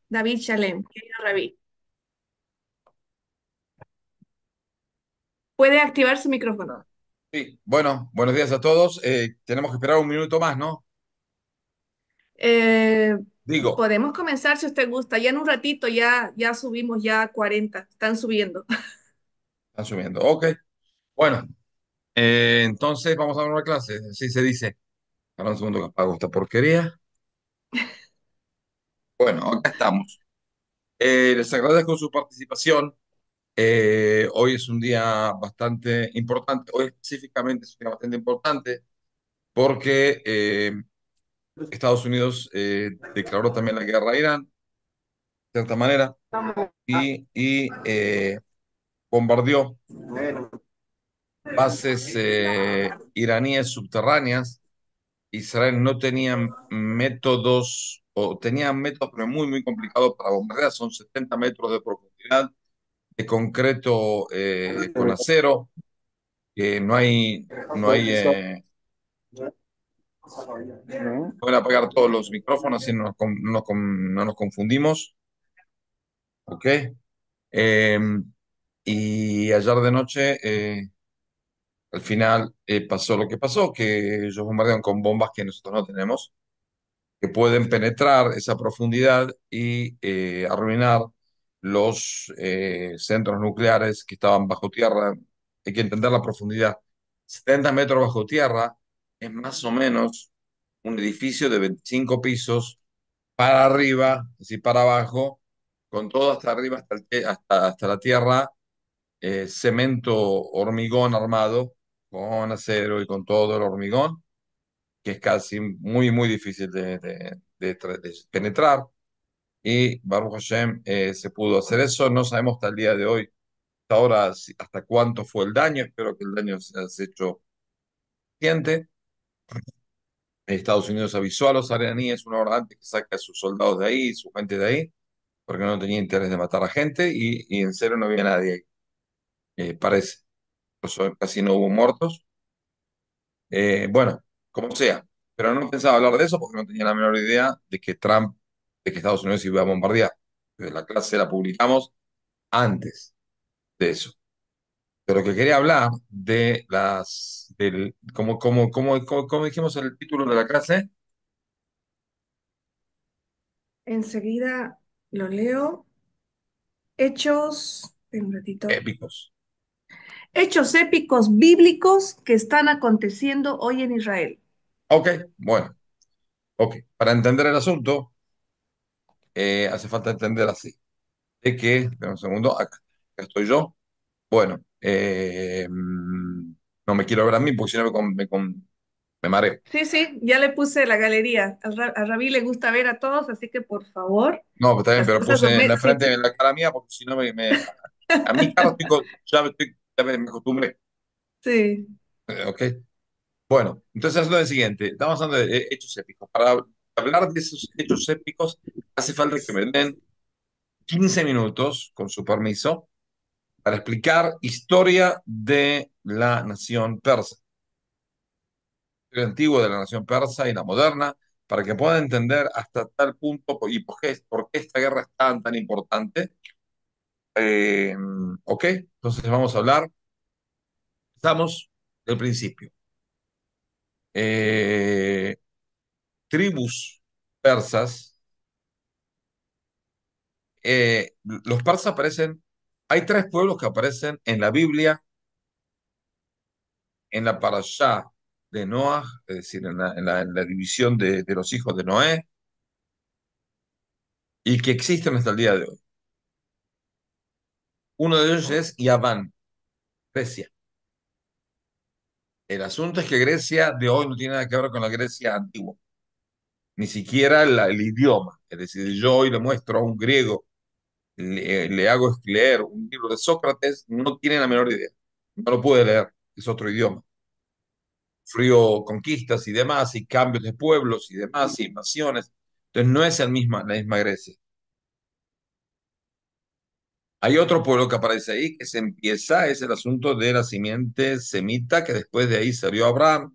David Shalem, querido Rabí. Puede activar su micrófono. Sí, bueno, buenos días a todos. Tenemos que esperar un minuto más, ¿no? Eh, Digo, Podemos comenzar si usted gusta. Ya en un ratito ya subimos ya a 40. Están subiendo. están subiendo. Ok, bueno, entonces vamos a dar una clase, así se dice. Ahora un segundo que apago esta porquería. Bueno, acá estamos. Les agradezco su participación. Hoy es un día bastante importante. Hoy específicamente es un día bastante importante porque Estados Unidos declaró también la guerra a Irán, de cierta manera, y bombardeó bases iraníes subterráneas. Israel no tenía métodos, o tenía métodos, pero muy, muy complicados para bombardear. Son 70 metros de profundidad de concreto con acero, que no hay, pueden apagar todos los micrófonos y no nos confundimos, ¿ok? Eh, y ayer de noche, al final, pasó lo que pasó, que ellos bombardearon con bombas que nosotros no tenemos, que pueden penetrar esa profundidad y arruinar los centros nucleares que estaban bajo tierra. Hay que entender la profundidad. 70 metros bajo tierra es más o menos un edificio de 25 pisos para arriba, es decir, para abajo, con todo hasta arriba, hasta la tierra, cemento, hormigón armado, con acero y con todo el hormigón que es casi muy, muy difícil de penetrar. Y Baruch Hashem se pudo hacer eso. No sabemos hasta el día de hoy, hasta ahora, hasta cuánto fue el daño. Espero que el daño se haya hecho suficiente. Estados Unidos avisó a los iraníes una hora antes que saque a sus soldados de ahí, su gente de ahí, porque no tenía interés de matar a gente y en serio no había nadie ahí. Parece. Casi no hubo muertos. Bueno, como sea, pero no pensaba hablar de eso porque no tenía la menor idea de que Estados Unidos iba a bombardear. La clase la publicamos antes de eso. Pero que quería hablar como dijimos en el título de la clase, Enseguida lo leo. Hechos, un ratito. épicos. Hechos épicos bíblicos que están aconteciendo hoy en Israel. Ok, bueno, ok. Para entender el asunto, hace falta entender así. De que, espera un segundo, acá estoy yo. Bueno, no me quiero ver a mí porque si no me mareo. Sí, sí, ya le puse la galería. A Rabí le gusta ver a todos, así que por favor, No, pues está bien, las pero cosas puse en la sí, frente en la cara mía porque si no a mi cara ya me acostumbré. sí. ¿Ok? Bueno, entonces es lo siguiente. Estamos hablando de hechos épicos. Para hablar de esos hechos épicos hace falta que me den 15 minutos, con su permiso, para explicar historia de la nación persa, la antigua de la nación persa y la moderna, para que puedan entender hasta tal punto y por qué esta guerra es tan, tan importante. Eh, ok, entonces vamos a hablar. Estamos del principio. Eh, Tribus persas. Los persas aparecen. Hay tres pueblos que aparecen en la Biblia, en la parashá de Noah, es decir, en la división de los hijos de Noé, y que existen hasta el día de hoy. Uno de ellos es Yaván, Grecia. El asunto es que Grecia de hoy no tiene nada que ver con la Grecia antigua, ni siquiera el idioma. Es decir, yo hoy le muestro a un griego le hago leer un libro de Sócrates, no tiene la menor idea. No lo puede leer, es otro idioma. Frío conquistas y demás, y cambios de pueblos y demás, y invasiones. Entonces no es la misma Grecia. Hay otro pueblo que aparece ahí que se empieza, es el asunto de la simiente semita, que después de ahí salió Abraham,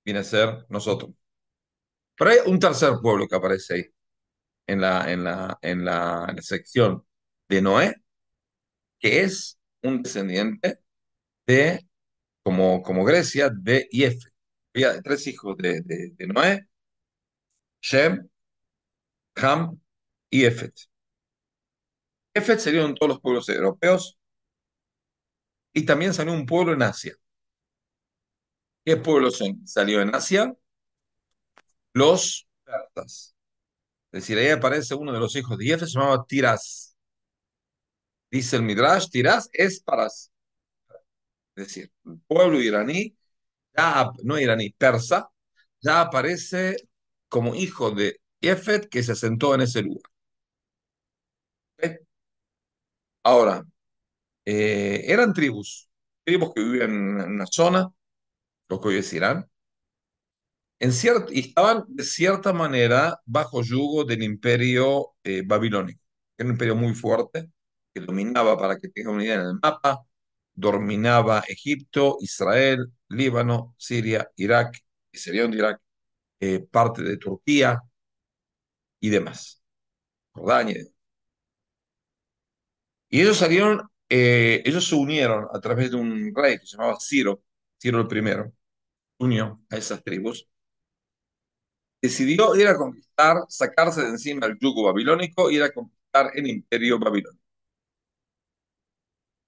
viene a ser nosotros. Pero hay un tercer pueblo que aparece ahí, en la sección de Noé, que es un descendiente de, como Grecia, de Yefet. Había tres hijos de Noé: Shem, Ham y Yefet. Yefet salieron todos los pueblos europeos y también salió un pueblo en Asia. ¿Qué pueblo salió en Asia? Los persas. Es decir, ahí aparece uno de los hijos de Yefet, se llamaba Tiras. Dice el Midrash, Tiras es Paras. Es decir, el pueblo iraní, no iraní, persa, ya aparece como hijo de Yefet que se asentó en ese lugar. ¿Ok? Ahora, eran tribus que vivían en una zona, lo que hoy es Irán, y estaban de cierta manera bajo yugo del imperio babilónico, que era un imperio muy fuerte, que dominaba, para que tengan una idea en el mapa, dominaba Egipto, Israel, Líbano, Siria, Irak, que sería de Irak, parte de Turquía y demás, Jordania. Y ellos se unieron a través de un rey que se llamaba Ciro el primero, unió a esas tribus, decidió ir a conquistar, sacarse de encima el yugo babilónico, ir a conquistar el imperio babilónico.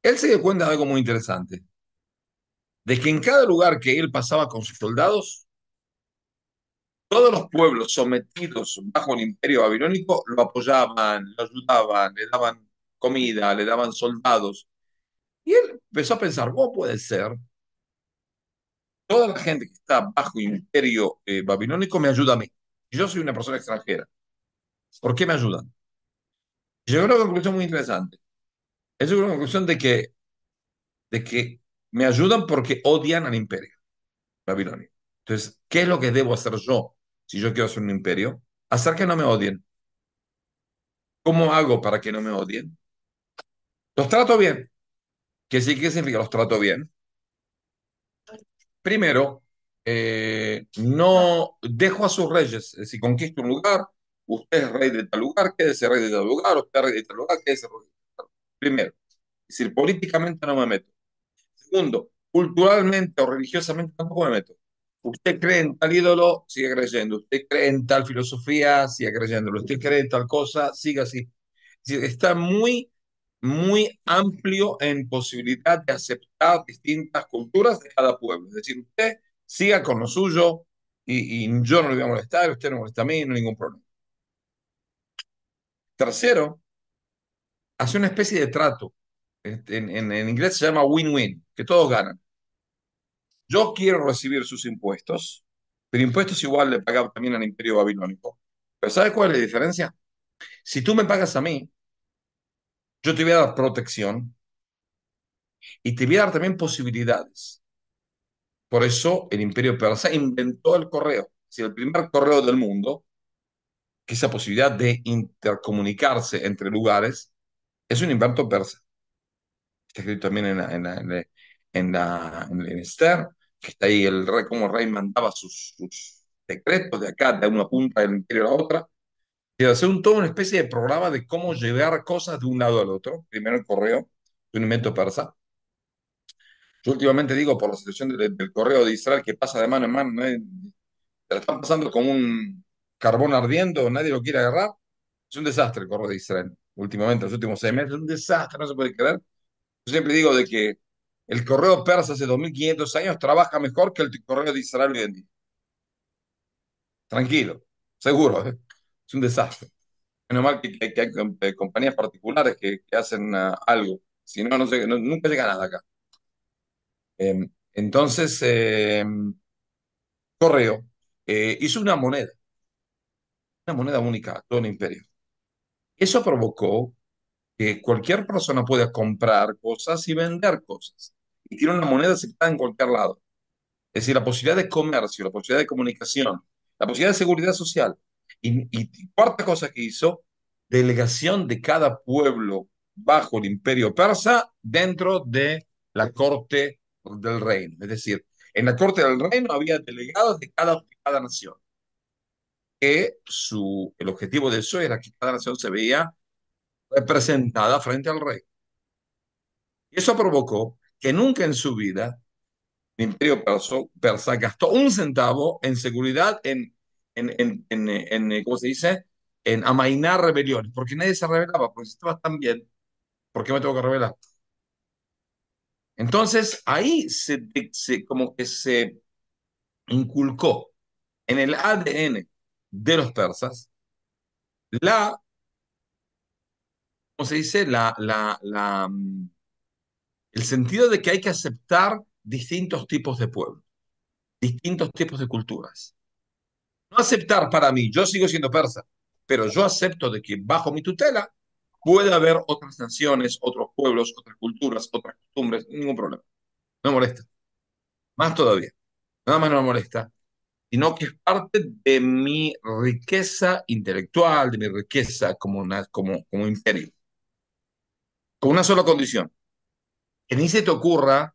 Él se dio cuenta de algo muy interesante, de que en cada lugar que él pasaba con sus soldados, todos los pueblos sometidos bajo el imperio babilónico lo apoyaban, lo ayudaban, le daban comida, le daban soldados. Y él empezó a pensar, ¿cómo puede ser? Toda la gente que está bajo imperio babilónico me ayuda a mí. Yo soy una persona extranjera. ¿Por qué me ayudan? Y llegó a una conclusión muy interesante. Él llegó a una conclusión de que me ayudan porque odian al imperio babilónico. Entonces, ¿qué es lo que debo hacer yo si yo quiero hacer un imperio? Hacer que no me odien. ¿Cómo hago para que no me odien? Los trato bien. ¿Qué significa los trato bien? Primero, no dejo a sus reyes. Si conquisto un lugar, usted es rey de tal lugar, quédese rey de tal lugar, usted es rey de tal lugar, quédese rey de tal lugar. Primero, es decir, políticamente no me meto. Segundo, culturalmente o religiosamente tampoco me meto. Usted cree en tal ídolo, sigue creyendo. Usted cree en tal filosofía, sigue creyéndolo. Usted cree en tal cosa, siga así. Es decir, está muy, muy amplio en posibilidad de aceptar distintas culturas de cada pueblo. Es decir, usted siga con lo suyo y yo no le voy a molestar, usted no me molesta a mí, no hay ningún problema. Tercero, hace una especie de trato. En inglés se llama win-win, que todos ganan. Yo quiero recibir sus impuestos, pero impuestos igual le pagaba también al imperio babilónico. Pero ¿sabes cuál es la diferencia? Si tú me pagas a mí, yo te voy a dar protección y te voy a dar también posibilidades. Por eso el imperio persa inventó el correo. Si el primer correo del mundo, que esa posibilidad de intercomunicarse entre lugares, es un invento persa. Está escrito también en Esther, que está ahí el rey, como el rey mandaba sus decretos de acá, de una punta del imperio a la otra, y hacer toda una especie de programa de cómo llevar cosas de un lado al otro. Primero el correo, es un invento persa. Yo últimamente digo, por la situación del correo de Israel, que pasa de mano en mano, ¿no? Se la están pasando como un carbón ardiendo, nadie lo quiere agarrar. Es un desastre el correo de Israel. Últimamente, los últimos 6 meses, es un desastre, no se puede creer. Yo siempre digo de que el correo persa hace 2500 años trabaja mejor que el correo de Israel hoy en día. Tranquilo, seguro, ¿eh? Es un desastre. Menos mal que hay compañías particulares que hacen algo. Si no, nunca llega nada acá. Entonces, Correo hizo una moneda única a todo el imperio. Eso provocó que cualquier persona pueda comprar cosas y vender cosas. Y tiene una moneda aceptada en cualquier lado. Es decir, la posibilidad de comercio, la posibilidad de comunicación, la posibilidad de seguridad social. Y cuarta cosa que hizo, delegación de cada pueblo bajo el imperio persa dentro de la corte del reino. Es decir, en la corte del reino había delegados de cada nación. que el objetivo de eso era que cada nación se veía representada frente al rey. Y eso provocó que nunca en su vida el imperio persa gastó un centavo en seguridad, ¿cómo se dice? En amainar rebeliones, porque nadie se rebelaba, porque si estaba tan bien, ¿por qué me tengo que rebelar? Entonces ahí como que se inculcó en el ADN de los persas la, ¿cómo se dice? El sentido de que hay que aceptar distintos tipos de pueblos, distintos tipos de culturas. No aceptar para mí, yo sigo siendo persa, pero yo acepto de que bajo mi tutela puede haber otras naciones, otros pueblos, otras culturas, otras costumbres, ningún problema. No me molesta. Más todavía. Nada más no me molesta, sino que es parte de mi riqueza intelectual, de mi riqueza como imperio. Con una sola condición, que ni se te ocurra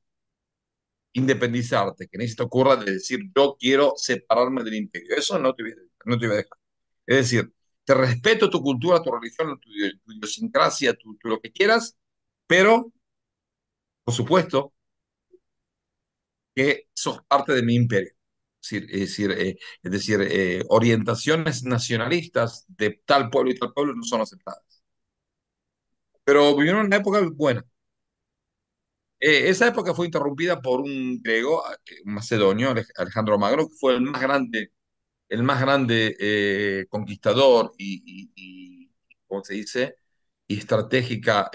independizarte, que ni se te ocurra de decir yo quiero separarme del imperio. Eso no te voy a dejar. Es decir, te respeto tu cultura, tu religión, tu idiosincrasia, lo que quieras, pero, por supuesto, que sos parte de mi imperio. Orientaciones nacionalistas de tal pueblo y tal pueblo no son aceptadas. Pero vivieron en una época buena. Esa época fue interrumpida por un griego, un macedonio, Alejandro Magno, que fue el más grande conquistador ¿cómo se dice? Y estratega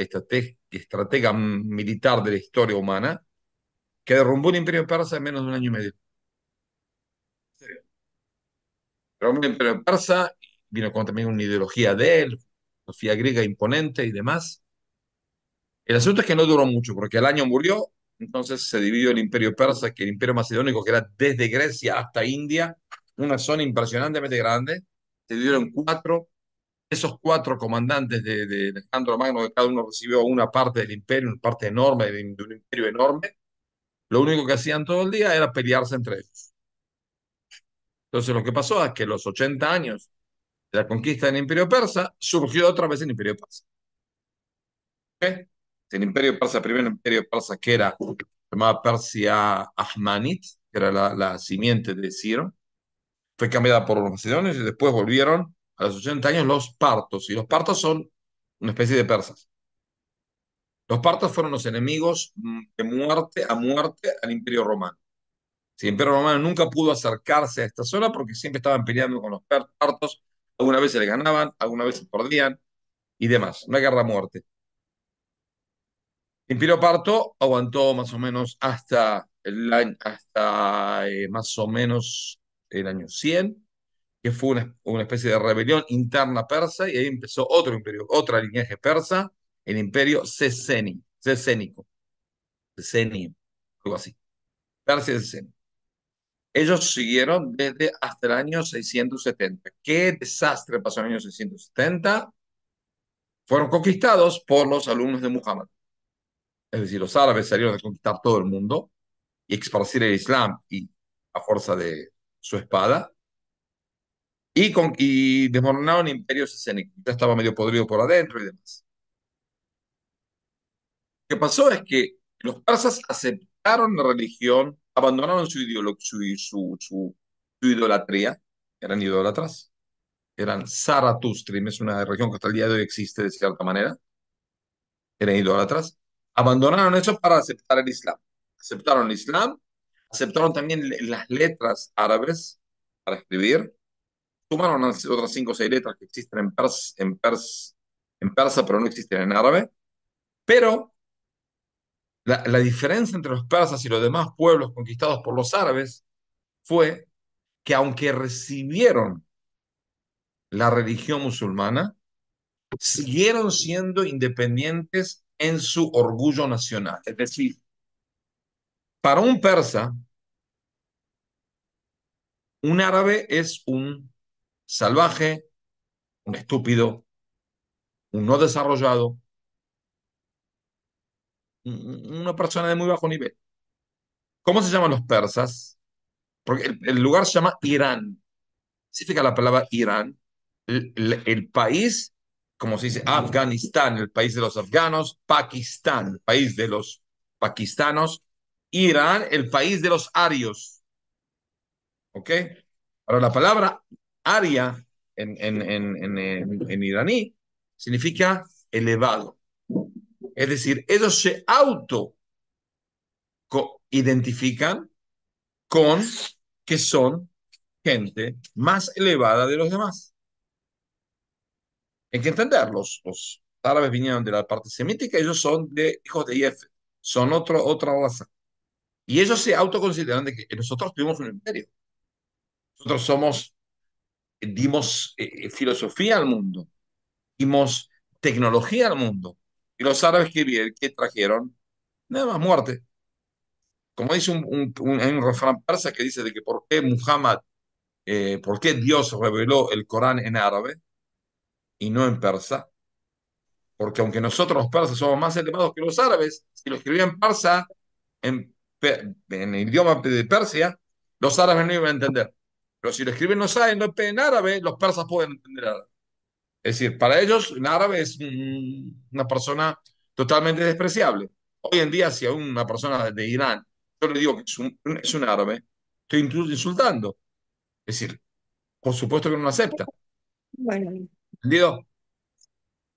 militar de la historia humana, que derrumbó el imperio persa en menos de un año y medio. Derrumbó el imperio persa, vino con también una ideología de él, filosofía griega imponente y demás. El asunto es que no duró mucho, porque al año murió, entonces se dividió el imperio persa, que el imperio macedónico, que era desde Grecia hasta India, una zona impresionantemente grande, se dividió en cuatro. Esos cuatro comandantes de Alejandro Magno, que cada uno recibió una parte del imperio, una parte enorme de un imperio enorme, lo único que hacían todo el día era pelearse entre ellos. Entonces lo que pasó es que a los 80 años de la conquista del imperio persa, surgió otra vez el imperio persa. ¿Ok? El imperio persa, primero imperio persa que era, se llamaba Persia Ahmanit, que era la simiente de Ciro, fue cambiada por los macedonios y después volvieron a los 80 años los partos, y los partos son una especie de persas. Los partos fueron los enemigos de muerte a muerte al Imperio Romano. Si el Imperio Romano nunca pudo acercarse a esta zona porque siempre estaban peleando con los partos, alguna vez se le ganaban, alguna vez se perdían y demás. Una guerra a muerte. El Imperio Parto aguantó más o menos hasta más o menos el año 100, que fue una especie de rebelión interna persa, y ahí empezó otro imperio, otra linaje persa, el Imperio Cesénico, algo así. Persia y Cesenia. Ellos siguieron desde hasta el año 670. ¿Qué desastre pasó en el año 670? Fueron conquistados por los alumnos de Muhammad. Es decir, los árabes salieron a conquistar todo el mundo y esparcir el Islam y a fuerza de su espada. Y desmoronaron el imperio cesénico. Ya estaba medio podrido por adentro y demás. Lo que pasó es que los persas aceptaron la religión, abandonaron su idolatría, eran idólatras, eran Zaratustrim, es una religión que hasta el día de hoy existe de cierta manera, eran idólatras, abandonaron eso para aceptar el Islam. Aceptaron el Islam, aceptaron también las letras árabes para escribir, sumaron otras cinco o seis letras que existen en persa, pero no existen en árabe, pero la diferencia entre los persas y los demás pueblos conquistados por los árabes fue que aunque recibieron la religión musulmana, siguieron siendo independientes en su orgullo nacional. Es decir, para un persa, un árabe es un salvaje, un estúpido, un no desarrollado, una persona de muy bajo nivel. ¿Cómo se llaman los persas? Porque el lugar se llama Irán. significa la palabra Irán, el país, como se dice, Afganistán, el país de los afganos, Pakistán, el país de los pakistanos, Irán, el país de los arios, ¿ok? Ahora, la palabra aria en iraní significa elevado. Es decir, ellos se auto-identifican con que son gente más elevada de los demás. Hay que entender, los árabes vinieron de la parte semítica, ellos son de hijos de Yefet, son otra raza. Y ellos se autoconsideran de que nosotros tuvimos un imperio. Nosotros dimos filosofía al mundo, dimos tecnología al mundo. Y los árabes que trajeron, nada más muerte. Como dice hay un refrán persa que dice de que por qué Dios reveló el Corán en árabe y no en persa, porque aunque nosotros los persas somos más elevados que los árabes, si lo escribían en persa, en el idioma de Persia, los árabes no iban a entender. Pero si lo escriben en árabe, los persas pueden entender árabe. Es decir, para ellos, un árabe es una persona totalmente despreciable. Hoy en día, si a una persona de Irán yo le digo que es un árabe, estoy incluso insultando. Es decir, por supuesto que no lo acepta. Bueno, ¿Entendido?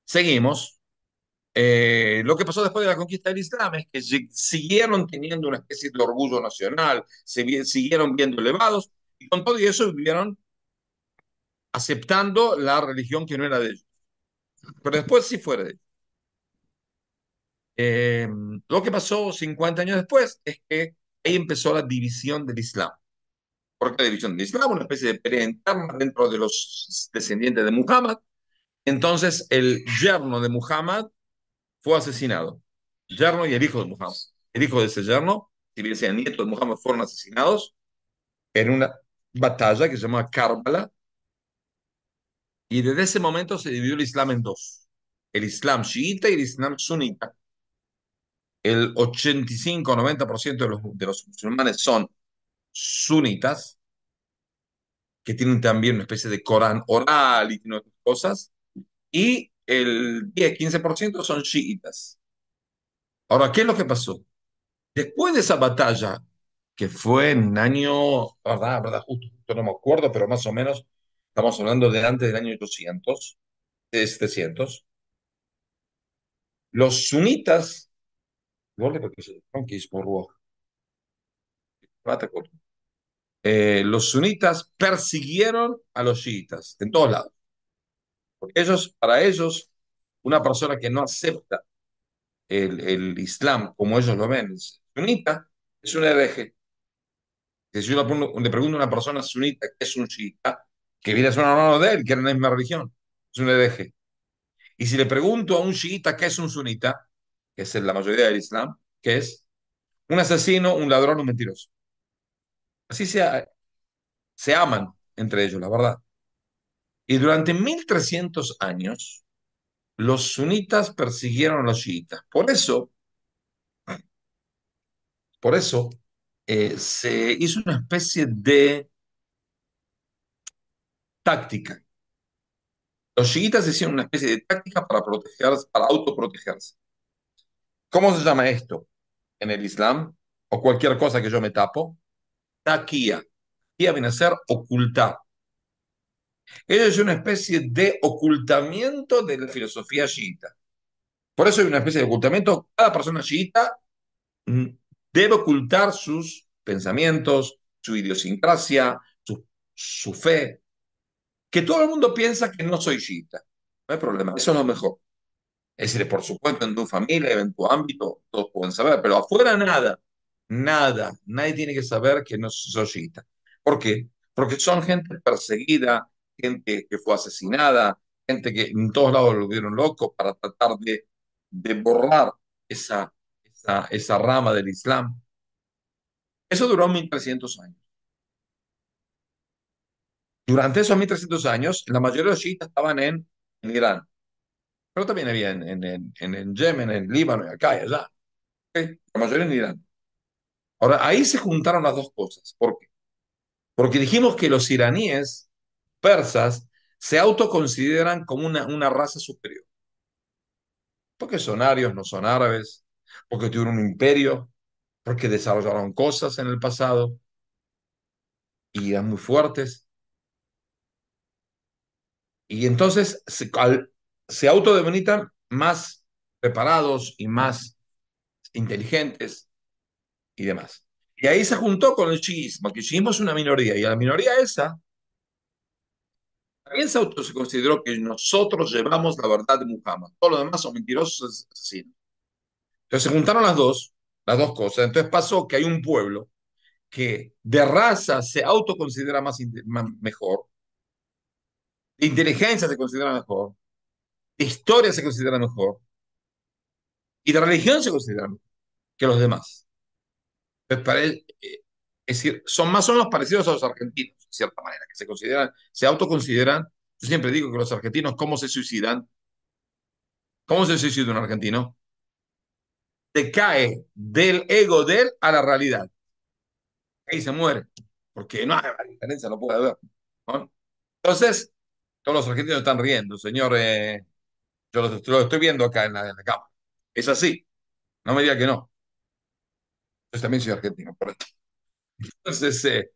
Seguimos. Lo que pasó después de la conquista del Islam es que siguieron teniendo una especie de orgullo nacional, siguieron viendo elevados y con todo eso vivieron aceptando la religión que no era de ellos. Pero después sí fue de ellos. Eh, lo que pasó 50 años después es que ahí empezó la división del Islam. ¿Por qué la división del Islam? Una especie de pelea interna dentro de los descendientes de Muhammad. Entonces el yerno de Muhammad fue asesinado. Yerno y el hijo de Muhammad. El hijo de ese yerno, si bien sea nieto de Muhammad, fueron asesinados en una batalla que se llama Karbala. Y desde ese momento se dividió el Islam en dos: el Islam chiita y el Islam sunita. El 85-90% de los musulmanes son sunitas, que tienen también una especie de Corán oral y tienen otras cosas, y el 10-15% son chiitas. Ahora, ¿qué es lo que pasó? Después de esa batalla, que fue en año, verdad, justo no me acuerdo, pero más o menos estamos hablando de antes del año 800, de 700, los sunitas, porque se los sunitas persiguieron a los chiitas en todos lados. Porque para ellos, una persona que no acepta el Islam como ellos lo ven, es sunita, es un hereje. Que si yo le pregunto a una persona sunita que es un chiita, que viene a ser un hermano de él, que es la misma religión, es un hereje. Y si le pregunto a un chiita que es un sunita, que es la mayoría del Islam, que es un asesino, un ladrón, un mentiroso. Así se aman entre ellos, la verdad. Y durante 1300 años, los sunitas persiguieron a los chiitas. Por eso se hizo una especie de táctica. Los chiitas hicieron una especie de táctica para protegerse, para autoprotegerse. ¿Cómo se llama esto en el Islam? O cualquier cosa que yo me tapo. Taquía. Taquía viene a ser ocultar. Ello es una especie de ocultamiento de la filosofía chiita. Por eso hay una especie de ocultamiento. Cada persona chiita mm, debe ocultar sus pensamientos, su idiosincrasia, su fe. Que todo el mundo piensa que no soy chiita. No hay problema, eso es lo mejor. Es decir, por supuesto, en tu familia, en tu ámbito, todos pueden saber, pero afuera nada, nada, nadie tiene que saber que no soy chiita. ¿Por qué? Porque son gente perseguida, gente que fue asesinada, gente que en todos lados lo vieron loco para tratar de borrar esa rama del Islam. Eso duró 1300 años. Durante esos 1300 años, la mayoría de los chiitas estaban en Irán, pero también había en Yemen, en Líbano, y acá y allá. ¿Ok? La mayoría en Irán. Ahora, ahí se juntaron las dos cosas. ¿Por qué? Porque dijimos que los iraníes persas se autoconsideran como una raza superior, porque son arios, no son árabes, porque tuvieron un imperio, porque desarrollaron cosas en el pasado y eran muy fuertes. Y entonces se autodemonitan más preparados y más inteligentes y demás. Y ahí se juntó con el chiismo, que el chiismo es una minoría, y a la minoría esa también se consideró que nosotros llevamos la verdad de Muhammad. Todos los demás son mentirosos, asesinos. Entonces se juntaron las dos cosas. Entonces pasó que hay un pueblo que de raza se autoconsidera mejor, de inteligencia se considera mejor, de historia se considera mejor, y de religión se considera mejor que los demás. Entonces, es decir, son más o menos parecidos a los argentinos, de cierta manera, que se consideran, se autoconsideran. Yo siempre digo que los argentinos, ¿cómo se suicidan? ¿Cómo se suicida un argentino? Se cae del ego de él a la realidad. Ahí se muere, porque no hay diferencia, no puede haber, ¿no? Entonces, todos los argentinos están riendo, señor. Yo lo estoy viendo acá en la cámara. Es así, no me diga que no. Yo también soy argentino, por eso. Entonces,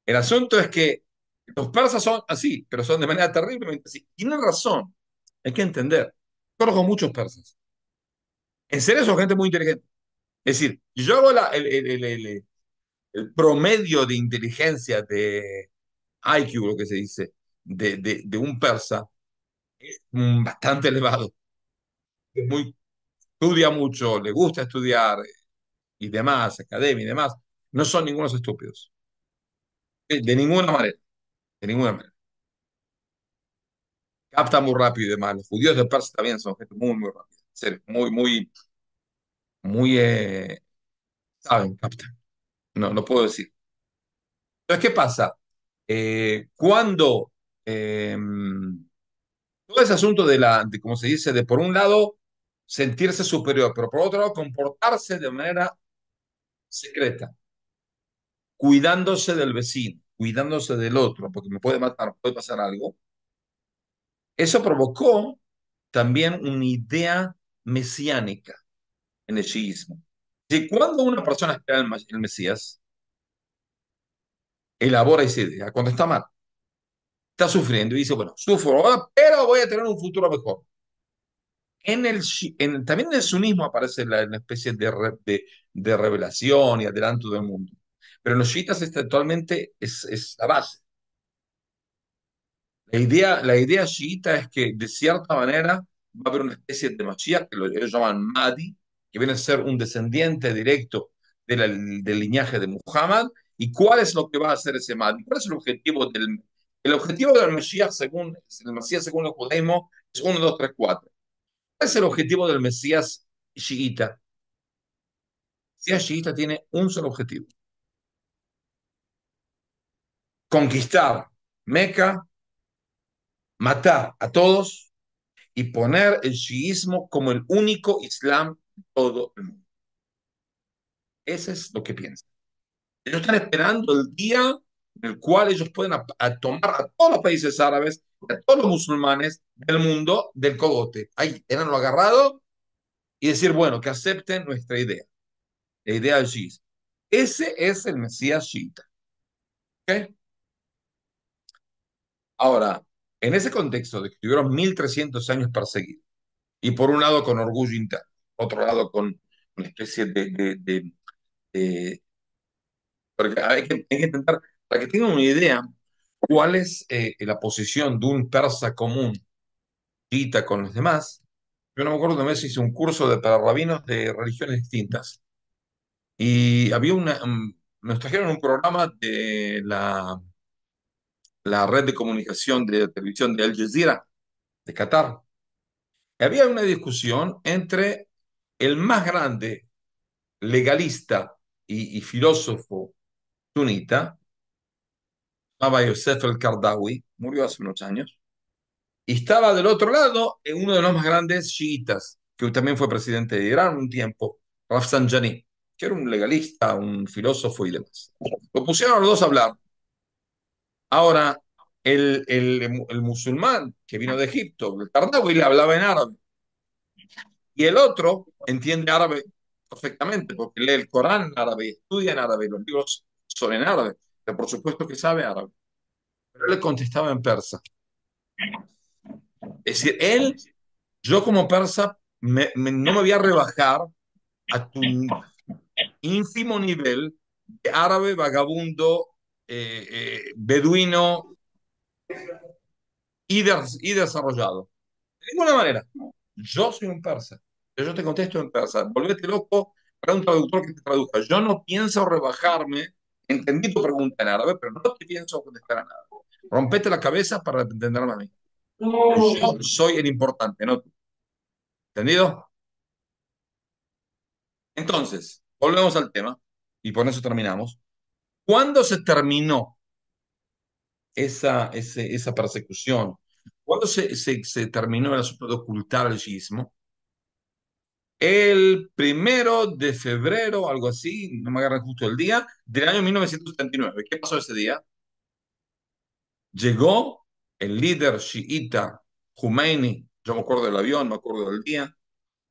el asunto es que los persas son así, pero son de manera terriblemente así. Tienen razón, hay que entender. Conozco muchos persas. En serio, son gente muy inteligente. Es decir, yo hago el promedio de inteligencia de IQ, lo que se dice, de un persa, bastante elevado. Es muy, estudia mucho, le gusta estudiar y demás, academia y demás. No son ningunos estúpidos. De ninguna manera, de ninguna manera. Capta muy rápido y demás. Los judíos de Persia también son gente muy, muy rápida. En serio, muy, muy, muy, saben, captan. No, no puedo decir. Entonces, ¿qué pasa? Cuando todo ese asunto de, como se dice, de por un lado sentirse superior, pero por otro lado comportarse de manera secreta, cuidándose del vecino, cuidándose del otro, porque me puede matar, puede pasar algo, eso provocó también una idea mesiánica en el chiismo. Si cuando una persona espera el Mesías, elabora esa idea, cuando está mal, está sufriendo y dice, bueno, sufro ahora, pero voy a tener un futuro mejor. También en el sunismo aparece una especie de revelación y adelanto del mundo. Pero en los chiitas actualmente es la base. La idea chiita es que, de cierta manera, va a haber una especie de Mashiach, que ellos llaman Mahdi, que viene a ser un descendiente directo del linaje de Muhammad. ¿Y cuál es lo que va a hacer ese Mahdi? ¿Cuál es el objetivo del Mashiach según el judaísmo? Es uno, 2, 3, 4. ¿Cuál es el objetivo del Mesías chiita? El Mesías chiita tiene un solo objetivo: conquistar Meca, matar a todos y poner el chiismo como el único islam de todo el mundo. Ese es lo que piensan. Ellos están esperando el día en el cual ellos pueden a tomar a todos los países árabes, a todos los musulmanes del mundo del cogote. Ahí, tenerlo agarrado y decir, bueno, que acepten nuestra idea, la idea del chiismo. Ese es el Mesías chiita. ¿Ok? Ahora, en ese contexto de que tuvieron 1300 años perseguidos, y por un lado con orgullo interno, otro lado con una especie de- porque hay que intentar, para que tengan una idea, cuál es la posición de un persa común, chiita con los demás. Yo no me acuerdo, una vez hice un curso para rabinos de religiones distintas, y nos trajeron un programa de la red de comunicación de televisión de Al Jazeera, de Qatar. Había una discusión entre el más grande legalista y filósofo sunita, llamaba Yosef el-Qardawi, murió hace unos años, y estaba del otro lado uno de los más grandes chiitas, que también fue presidente de Irán un tiempo, Rafsanjani, que era un legalista, un filósofo y demás. Lo pusieron a los dos a hablar. Ahora, el musulmán que vino de Egipto, el Qaradawi, le hablaba en árabe. Y el otro entiende árabe perfectamente, porque lee el Corán en árabe, y estudia en árabe, los libros son en árabe, pero por supuesto que sabe árabe. Pero él le contestaba en persa. Es decir, yo como persa, no me voy a rebajar a tu ínfimo nivel de árabe vagabundo, beduino y desarrollado. De ninguna manera. Yo soy un persa. Yo te contesto en persa. Volvete loco para un traductor que te traduzca. Yo no pienso rebajarme. Entendí tu pregunta en árabe, pero no te pienso contestar en árabe. Rompete la cabeza para entenderme a mí. Yo soy el importante, no tú. ¿Entendido? Entonces, volvemos al tema y por eso terminamos. ¿Cuándo se terminó esa persecución? ¿Cuándo se terminó el asunto de ocultar el shiismo? El 1 de febrero, algo así, no me agarran justo el día, del año 1979. ¿Qué pasó ese día? Llegó el líder chiita Khomeini, yo me acuerdo del avión, me acuerdo del día,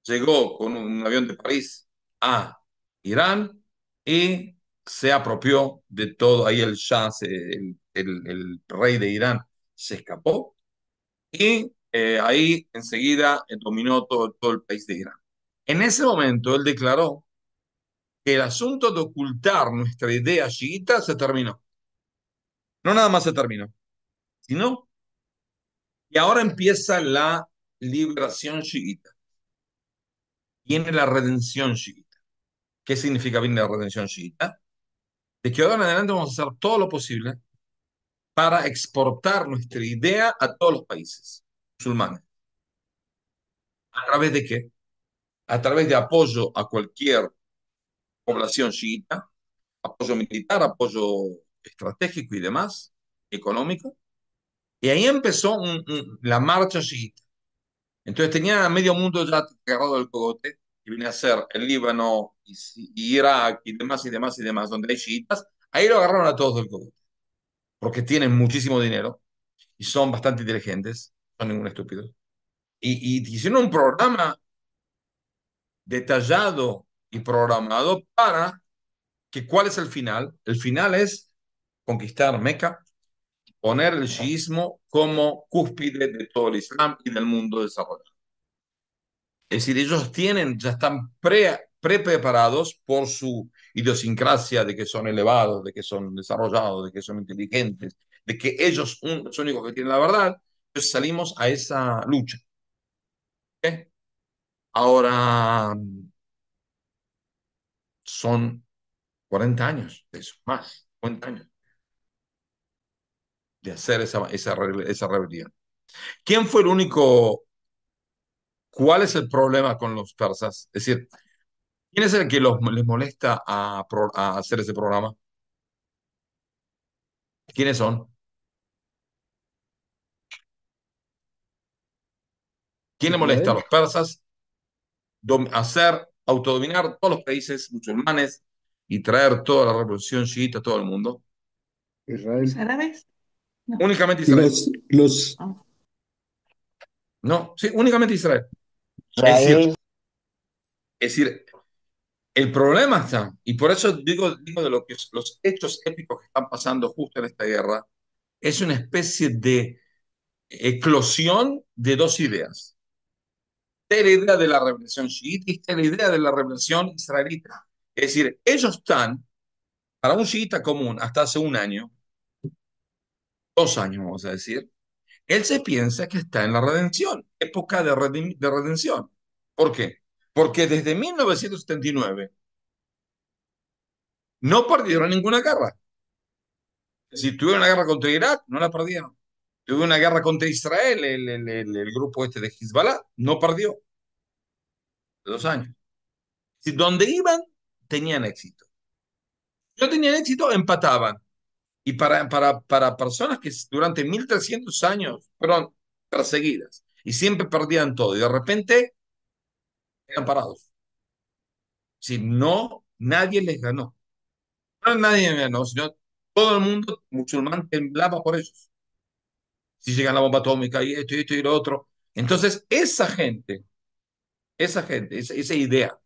llegó con un avión de París a Irán y se apropió de todo. Ahí el Shah, el rey de Irán, se escapó y ahí enseguida dominó todo el país de Irán. En ese momento él declaró que el asunto de ocultar nuestra idea chiita se terminó. No nada más se terminó, sino que ahora empieza la liberación chiita. Viene la redención chiita. ¿Qué significa viene la redención chiita? De que ahora en adelante vamos a hacer todo lo posible para exportar nuestra idea a todos los países musulmanes. ¿A través de qué? A través de apoyo a cualquier población chiita, apoyo militar, apoyo estratégico y demás, económico. Y ahí empezó la marcha chiita. Entonces tenía a medio mundo ya agarrado del cogote, que viene a ser el Líbano y Irak y demás y demás y demás, donde hay chiitas. Ahí lo agarraron a todos del cogote, porque tienen muchísimo dinero y son bastante inteligentes, son ningún estúpido. Y hicieron un programa detallado y programado para que, ¿cuál es el final? El final es conquistar Meca, poner el chiismo como cúspide de todo el Islam y del mundo desarrollado. Es decir, ellos tienen, ya están preparados por su idiosincrasia de que son elevados, de que son desarrollados, de que son inteligentes, de que ellos son los únicos que tienen la verdad. Entonces salimos a esa lucha. ¿Ok? Ahora son 40 años de eso, más, 50 años de hacer esa rebelión. ¿Quién fue el único? ¿Cuál es el problema con los persas? Es decir, ¿quién es el que les molesta a hacer ese programa? ¿Quiénes son? ¿Quién le molesta a Israel, los persas autodominar todos los países musulmanes y traer toda la revolución chiita a todo el mundo? ¿Los Israel. árabes? No. Únicamente Israel. Los, Ah. No, sí, únicamente Israel. Es decir, Israel, es decir, el problema está, y por eso digo de lo que los hechos épicos que están pasando justo en esta guerra, es una especie de eclosión de dos ideas. Está la idea de la revelación chiita y está la idea de la revelación israelita. Es decir, ellos están, para un chiita común, hasta hace un año, 2 años, vamos a decir, él se piensa que está en la redención, época de redención. ¿Por qué? Porque desde 1979 no perdieron ninguna guerra. Si tuvieron una guerra contra Irak, no la perdieron. Tuvieron una guerra contra Israel, el grupo este de Hezbollah, no perdió. De 2 años. Si donde iban, tenían éxito. No tenían éxito, empataban. Y para personas que durante 1300 años fueron perseguidas y siempre perdían todo y de repente eran parados. Si no, nadie les ganó. No nadie les ganó, sino todo el mundo musulmán temblaba por ellos. si llega la bomba atómica y esto y lo otro. Entonces, esa idea,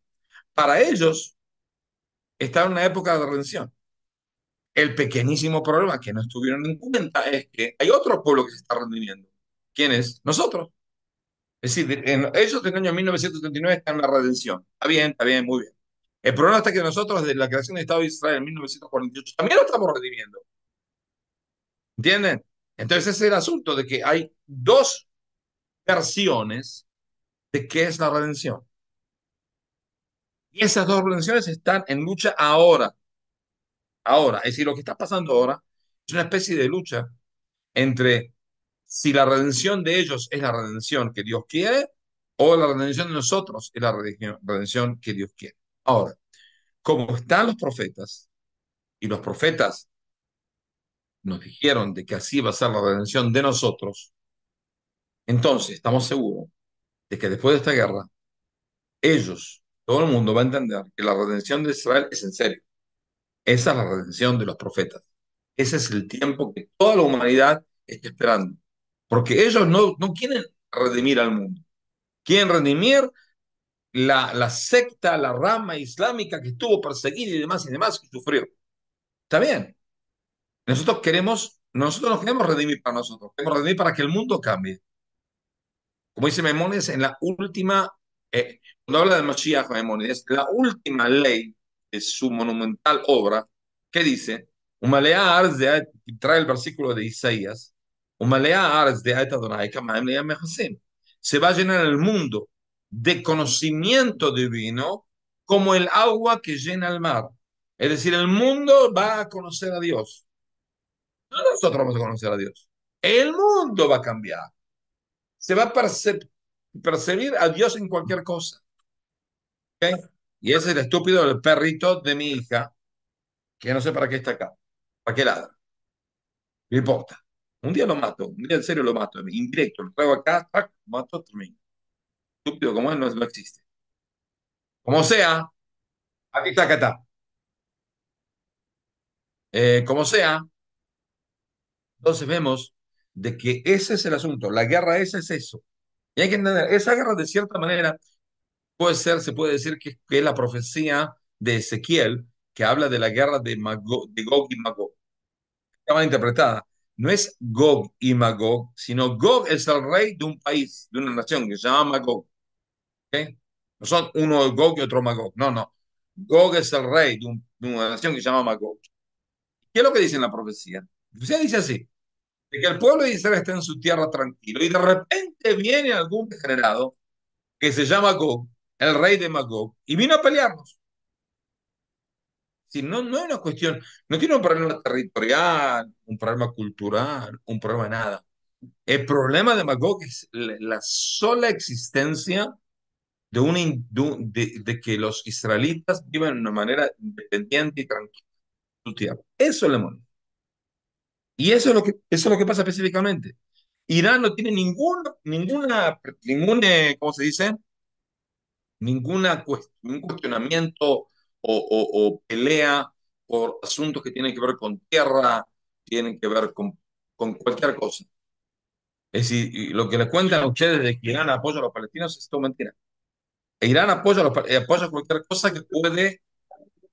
para ellos está en una época de redención. El pequeñísimo problema que no estuvieron en cuenta es que hay otro pueblo que se está redimiendo. ¿Quién es? Nosotros. Es decir, ellos en el año 1979 están en la redención. Está bien, muy bien. El problema está que nosotros, desde la creación del Estado de Israel en 1948, también lo estamos redimiendo. ¿Entienden? Entonces ese es el asunto de que hay dos versiones de qué es la redención. Y esas dos redenciones están en lucha ahora. Ahora, es decir, lo que está pasando ahora es una especie de lucha entre si la redención de ellos es la redención que Dios quiere o la redención de nosotros es la redención que Dios quiere. Ahora, como están los profetas, y los profetas nos dijeron de que así va a ser la redención de nosotros, entonces estamos seguros de que después de esta guerra, ellos, todo el mundo va a entender que la redención de Israel es en serio. Esa es la redención de los profetas. Ese es el tiempo que toda la humanidad está esperando. Porque ellos no quieren redimir al mundo. Quieren redimir la secta, la rama islámica que estuvo perseguida y demás, que sufrió. Está bien. Nosotros nos queremos redimir para nosotros. Queremos redimir para que el mundo cambie. Como dice Maimónides, en la última, cuando habla de Mashiach, Maimónides, la última ley de su monumental obra, que dice, Umalea Arz de trae el versículo de Isaías, Umalea Arz de Adonai, Kamaim Le'am Mechasim. Se va a llenar el mundo de conocimiento divino como el agua que llena el mar. Es decir, el mundo va a conocer a Dios. No nosotros vamos a conocer a Dios. El mundo va a cambiar. Se va a percibir a Dios en cualquier cosa. ¿Ok? Y ese es el estúpido del perrito de mi hija, que no sé para qué está acá. ¿Para qué ladra? No importa. Un día lo mato, un día en serio lo mato, indirecto, lo traigo acá, tac, lo mato, termino. Estúpido como él no existe. Como sea, aquí está, acá está. Como sea, entonces vemos de que ese es el asunto. La guerra esa es eso. Y hay que entender, esa guerra de cierta manera se puede decir que es la profecía de Ezequiel, que habla de la guerra de Gog y Magog. Está mal interpretada. No es Gog y Magog, sino Gog es el rey de un país, de una nación que se llama Magog. ¿Ok? No son uno Gog y otro Magog. No, no. Gog es el rey de una nación que se llama Magog. ¿Qué es lo que dice en la profecía? La profecía dice así, de que el pueblo de Israel está en su tierra tranquilo y de repente viene algún degenerado que se llama Gog, el rey de Magog, y vino a pelearnos. Si no, no es una cuestión, no tiene un problema territorial, un problema cultural, un problema de nada. El problema de Magog es la sola existencia de que los israelitas vivan de una manera independiente y tranquila en su tierra. Eso es lo molesta. Y eso es lo que pasa específicamente. Irán no tiene ¿cómo se dice? Ningún cuestionamiento o pelea por asuntos que tienen que ver con tierra, tienen que ver con cualquier cosa. Es decir, y lo que les cuentan a ustedes de que Irán apoya a los palestinos es todo mentira. Irán apoya cualquier cosa que puede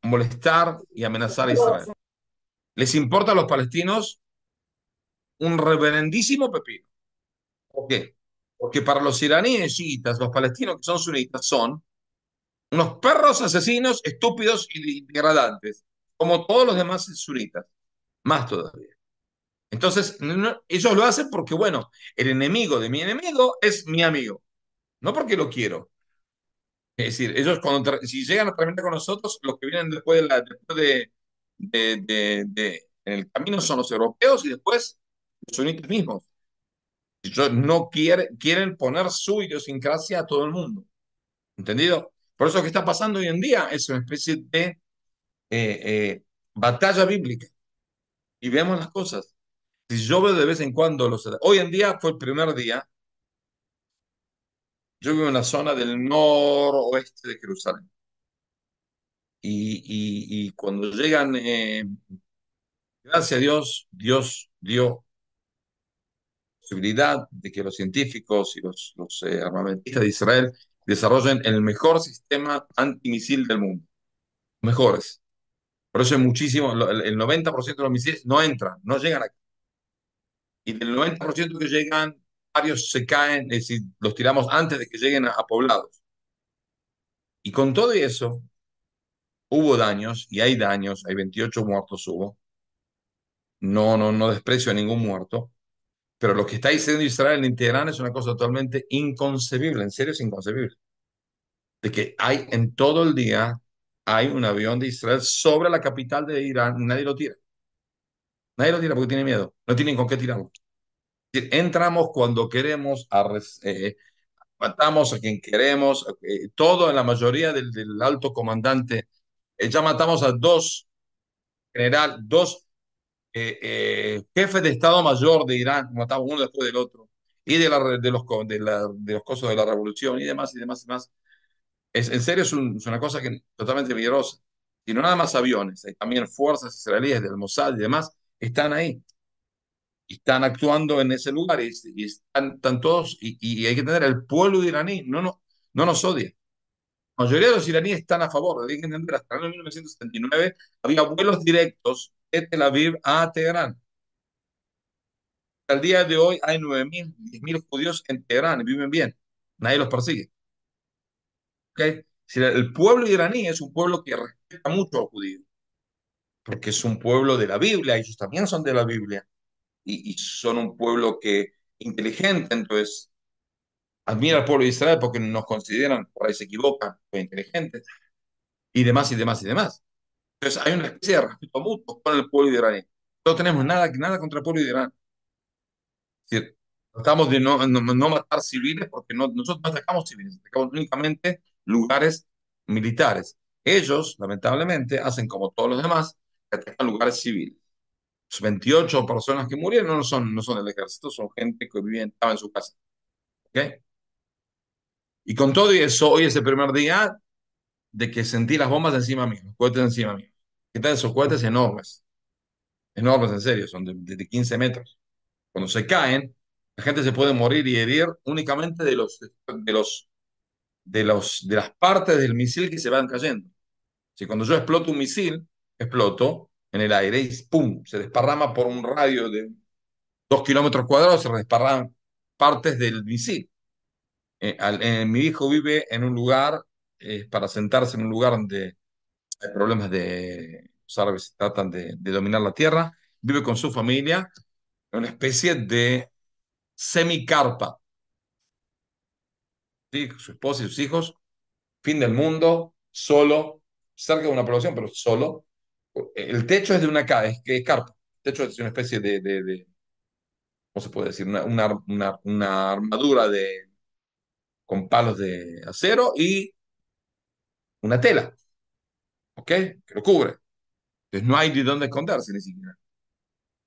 molestar y amenazar a Israel. Les importa a los palestinos un reverendísimo pepino. ¿Por qué? Porque para los iraníes chiitas, los palestinos que son sunitas son unos perros asesinos, estúpidos y degradantes, como todos los demás suritas, más todavía. Entonces, ellos lo hacen porque, bueno, el enemigo de mi enemigo es mi amigo, no porque lo quiero. Es decir, ellos si llegan a terminar con nosotros, los que vienen después en el camino son los europeos y después los sunitas mismos. Ellos no quieren poner su idiosincrasia a todo el mundo. ¿Entendido? Por eso lo que está pasando hoy en día es una especie de batalla bíblica y vemos las cosas. Si yo veo de vez en cuando hoy en día fue el primer día, yo vivo en la zona del noroeste de Jerusalén y cuando llegan, gracias a Dios, Dios dio posibilidad de que los científicos y los armamentistas de Israel desarrollen el mejor sistema antimisil del mundo. Mejores. Por eso es muchísimo, el 90% de los misiles no entran, no llegan aquí. Y del 90% que llegan, varios se caen, es decir, los tiramos antes de que lleguen a poblados. Y con todo eso, hubo daños, y hay daños, hay 28 muertos hubo. No desprecio a ningún muerto, pero lo que está diciendo Israel en Teherán es una cosa totalmente inconcebible, en serio es inconcebible. De que hay en todo el día, hay un avión de Israel sobre la capital de Irán, y nadie lo tira. Nadie lo tira porque tiene miedo, no tienen con qué tirarlo. Es decir, entramos cuando queremos, matamos a quien queremos, todo en la mayoría del alto comandante. Ya matamos a dos jefes de Estado Mayor de Irán, matamos uno después del otro, y de los cosas de la revolución y demás y demás y demás. En serio, es una cosa que, totalmente peligrosa. Y no nada más aviones, hay también fuerzas israelíes del Mossad y demás, están ahí, y están actuando en ese lugar y están todos, y hay que tener el pueblo iraní, no nos odia. La mayoría de los iraníes están a favor, hay que entender, hasta el año 1979 había vuelos directos de Tel Aviv a Teherán. Al día de hoy hay 9.000, 10.000 judíos en Teherán y viven bien. Nadie los persigue. ¿Ok? Si el pueblo iraní es un pueblo que respeta mucho a los judíos, porque es un pueblo de la Biblia, ellos también son de la Biblia, y son un pueblo que inteligente, entonces admira al pueblo de Israel porque nos consideran, por ahí se equivocan, pues, inteligentes, y demás, y demás, y demás. Entonces hay una especie de respeto mutuo con el pueblo iraní. No tenemos nada contra el pueblo de Irán. Es decir, tratamos de no matar civiles porque nosotros no atacamos civiles, atacamos únicamente lugares militares. Ellos, lamentablemente, hacen como todos los demás, que atacan lugares civiles. Los 28 personas que murieron no son del ejército, son gente que estaba en su casa. ¿Ok? Y con todo y eso, hoy es el primer día de que sentí las bombas encima mío, los cohetes encima mío. ¿Qué tal esos cohetes enormes? Enormes, en serio, son de 15 metros. Cuando se caen, la gente se puede morir y herir únicamente de las partes del misil que se van cayendo. Si cuando yo exploto un misil, exploto en el aire y ¡pum! Se desparrama por un radio de 2 kilómetros cuadrados, se desparraman partes del misil. Mi hijo vive en un lugar, para sentarse en un lugar donde hay problemas de los árabes tratan de dominar la tierra, vive con su familia en una especie de semicarpa, ¿sí? Su esposa y sus hijos, fin del mundo, solo, cerca de una población, pero solo. El techo es de una que es carpa. El techo es una especie ¿cómo se puede decir? Una armadura con palos de acero y una tela, ¿ok? Que lo cubre. Entonces no hay de dónde esconderse ni siquiera.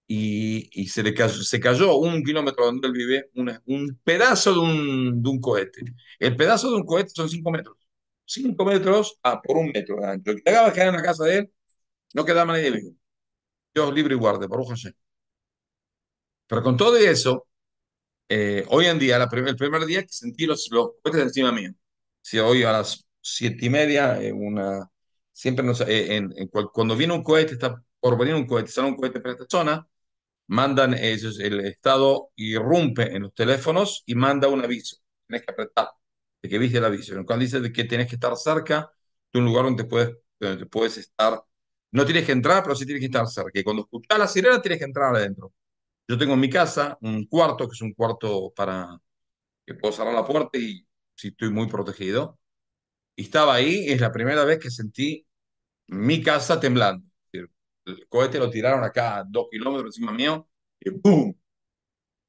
Y se cayó 1 kilómetro donde él vive, un pedazo de un cohete. El pedazo de un cohete son 5 metros. 5 metros por 1 metro de ancho. El que acaba de caer en la casa de él, no quedaba nadie vivo. Dios libre y guarde, Baruch Hashem. Pero con todo eso, hoy en día, el primer día que sentí los cohetes encima mío. Si hoy a las 7:30, siempre cuando viene un cohete, está por venir un cohete, sale un cohete para esta zona, mandan ellos, el Estado irrumpe en los teléfonos y manda un aviso. Tienes que apretar, de que viste el aviso, en el cual dice de que tienes que estar cerca de un lugar donde puedes estar. No tienes que entrar, pero sí tienes que estar cerca. Y cuando escuchas la sirena, tienes que entrar adentro. Yo tengo en mi casa un cuarto, que es un cuarto para que puedo cerrar la puerta y si estoy muy protegido. Y estaba ahí, es la primera vez que sentí mi casa temblando. Es decir, el cohete lo tiraron acá a 2 kilómetros encima mío y ¡pum!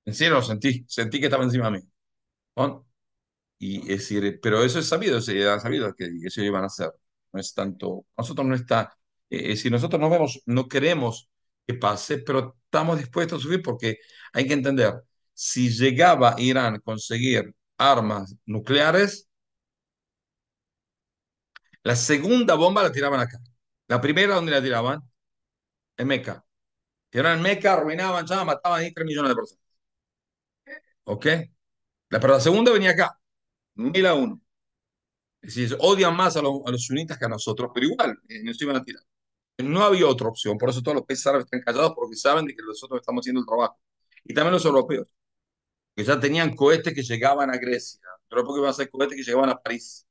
En serio lo sentí que estaba encima mío, ¿no? Y es decir, pero eso es sabido, se ha sabido que eso iban a hacer. No es tanto, nosotros no está, si nosotros no vemos, no queremos que pase, pero estamos dispuestos a subir porque hay que entender, si llegaba Irán a conseguir armas nucleares, la segunda bomba la tiraban acá. La primera, ¿dónde la tiraban? En Meca. Tiraban en Meca, arruinaban, ya mataban ahí 3 millones de personas. ¿ok? Pero la segunda venía acá, 1000-1. Es decir, odian más a los sunitas que a nosotros, pero igual, nos iban a tirar. No había otra opción, por eso todos los países árabes están callados porque saben de que nosotros estamos haciendo el trabajo. Y también los europeos, que ya tenían cohetes que llegaban a Grecia, pero porque iban a ser cohetes que llegaban a París.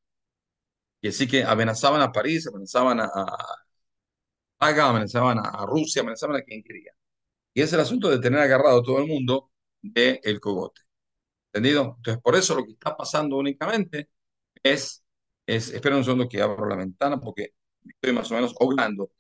Y así que amenazaban a París, amenazaban a Praga, amenazaban a Rusia, amenazaban a quien quería. Y es el asunto de tener agarrado a todo el mundo del cogote. ¿Entendido? Entonces, por eso lo que está pasando únicamente es, espera un segundo que abro la ventana porque estoy más o menos ahogando.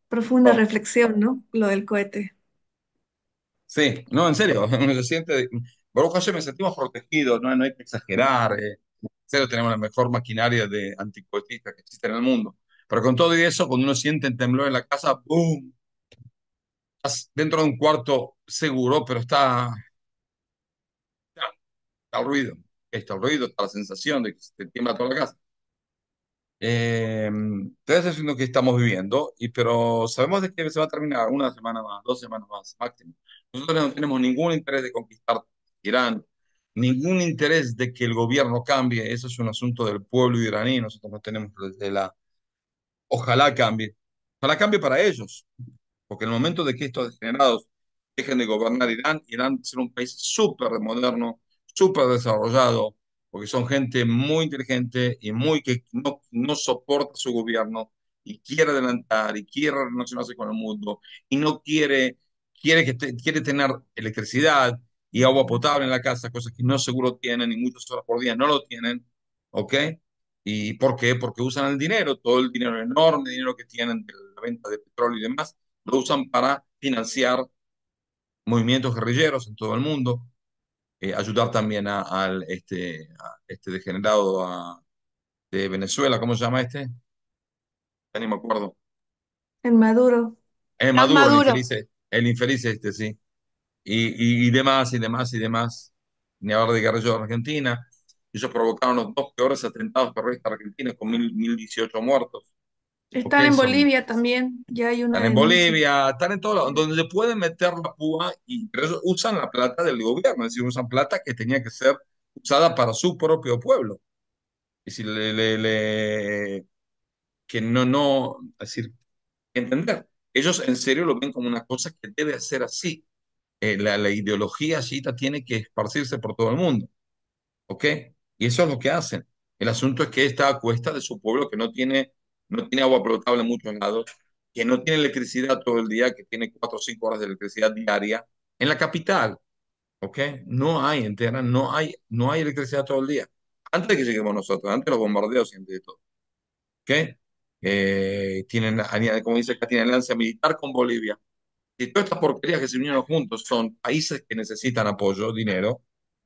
Profunda reflexión, ¿no? Lo del cohete. Sí, no, en serio, uno se siente, Baruch Hashem, me sentimos protegidos, no, no hay que exagerar, en serio tenemos la mejor maquinaria de anticohetistas que existe en el mundo, pero con todo y eso, cuando uno siente el temblor en la casa, ¡boom! Estás dentro de un cuarto seguro, pero está el ruido, está la sensación de que se te tiembla toda la casa. Entonces es lo que estamos viviendo, pero sabemos de que se va a terminar una semana más, 2 semanas más, máximo. Nosotros no tenemos ningún interés de conquistar Irán, ningún interés de que el gobierno cambie. Eso es un asunto del pueblo iraní. Nosotros no tenemos desde la. Ojalá cambie. Ojalá cambie para ellos. Porque en el momento de que estos degenerados dejen de gobernar Irán, Irán va a ser un país súper moderno, súper desarrollado, porque son gente muy inteligente y muy que no soporta su gobierno y quiere adelantar y quiere relacionarse con el mundo y no quiere tener electricidad y agua potable en la casa, cosas que no seguro tienen y muchas horas por día no lo tienen, ¿ok? ¿Y por qué? Porque usan el dinero, todo el dinero enorme, dinero que tienen de la venta de petróleo y demás lo usan para financiar movimientos guerrilleros en todo el mundo, ayudar también a este degenerado de Venezuela, ¿cómo se llama este? Ya ni me acuerdo. En Maduro. Tan Maduro, Maduro. el infeliz este, sí. Y demás, y demás, y demás. Ni hablar de guerrilleros de Argentina. Ellos provocaron los dos peores atentados terroristas argentinos con 1018 muertos. ¿Ok? Están en Bolivia también. Ya hay una Están en denuncia. Bolivia, están en todo lado, donde le pueden meter la púa, pero ellos usan la plata del gobierno, es decir, usan plata que tenía que ser usada para su propio pueblo. Es decir, que no, es decir, entender. Ellos en serio lo ven como una cosa que debe ser así. La ideología chiita tiene que esparcirse por todo el mundo. ¿Ok? Y eso es lo que hacen. El asunto es que está a cuesta de su pueblo que no tiene agua potable en muchos lados, que no tiene electricidad todo el día, que tiene 4 o 5 horas de electricidad diaria en la capital. ¿Ok? No hay entera, no hay electricidad todo el día. Antes de que lleguemos nosotros, antes de los bombardeos y antes de todo. ¿Ok? Tienen, como dice acá, tienen alianza militar con Bolivia. Y todas estas porquerías que se unieron juntos son países que necesitan apoyo, dinero,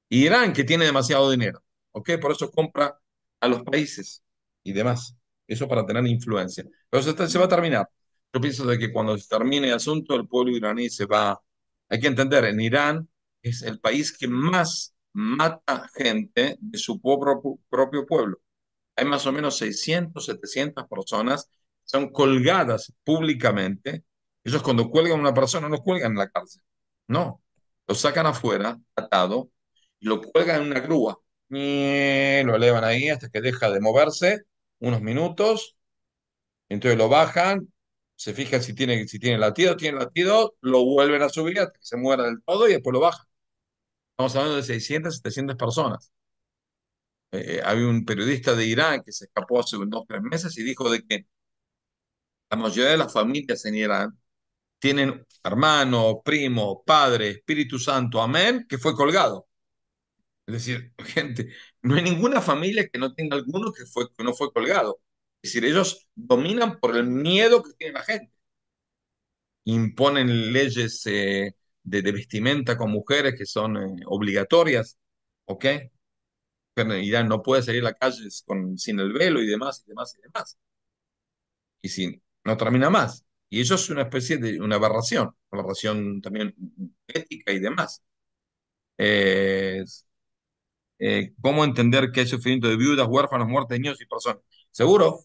y Irán que tiene demasiado dinero, ¿ok? Por eso compra a los países y demás. Eso para tener influencia. Pero se va a terminar. Yo pienso de que cuando se termine el asunto, el pueblo iraní se va. Hay que entender, en Irán es el país que más mata gente de su propio pueblo. Hay más o menos 600, 700 personas que son colgadas públicamente. Ellos cuando cuelgan a una persona no cuelgan en la cárcel, no, lo sacan afuera, atado, y lo cuelgan en una grúa. Y lo elevan ahí hasta que deja de moverse unos minutos, entonces lo bajan, se fijan tiene latido, lo vuelven a subir hasta que se muera del todo y después lo bajan. Estamos hablando de 600, 700 personas. Había un periodista de Irán que se escapó hace unos 3 meses y dijo de que la mayoría de las familias en Irán tienen hermano, primo, padre, Espíritu Santo, amén, que fue colgado. Es decir, gente, no hay ninguna familia que no tenga alguno que no fue colgado. Es decir, ellos dominan por el miedo que tiene la gente. Imponen leyes de vestimenta con mujeres que son obligatorias, ¿ok? Pero en Irán no puede salir a la calle sin el velo y demás, y demás, y demás. Y si no termina más. Y eso es una especie de una aberración también ética y demás. Eh, ¿Cómo entender que hay sufrimiento de viudas, huérfanos, muertes de niños y personas? Seguro,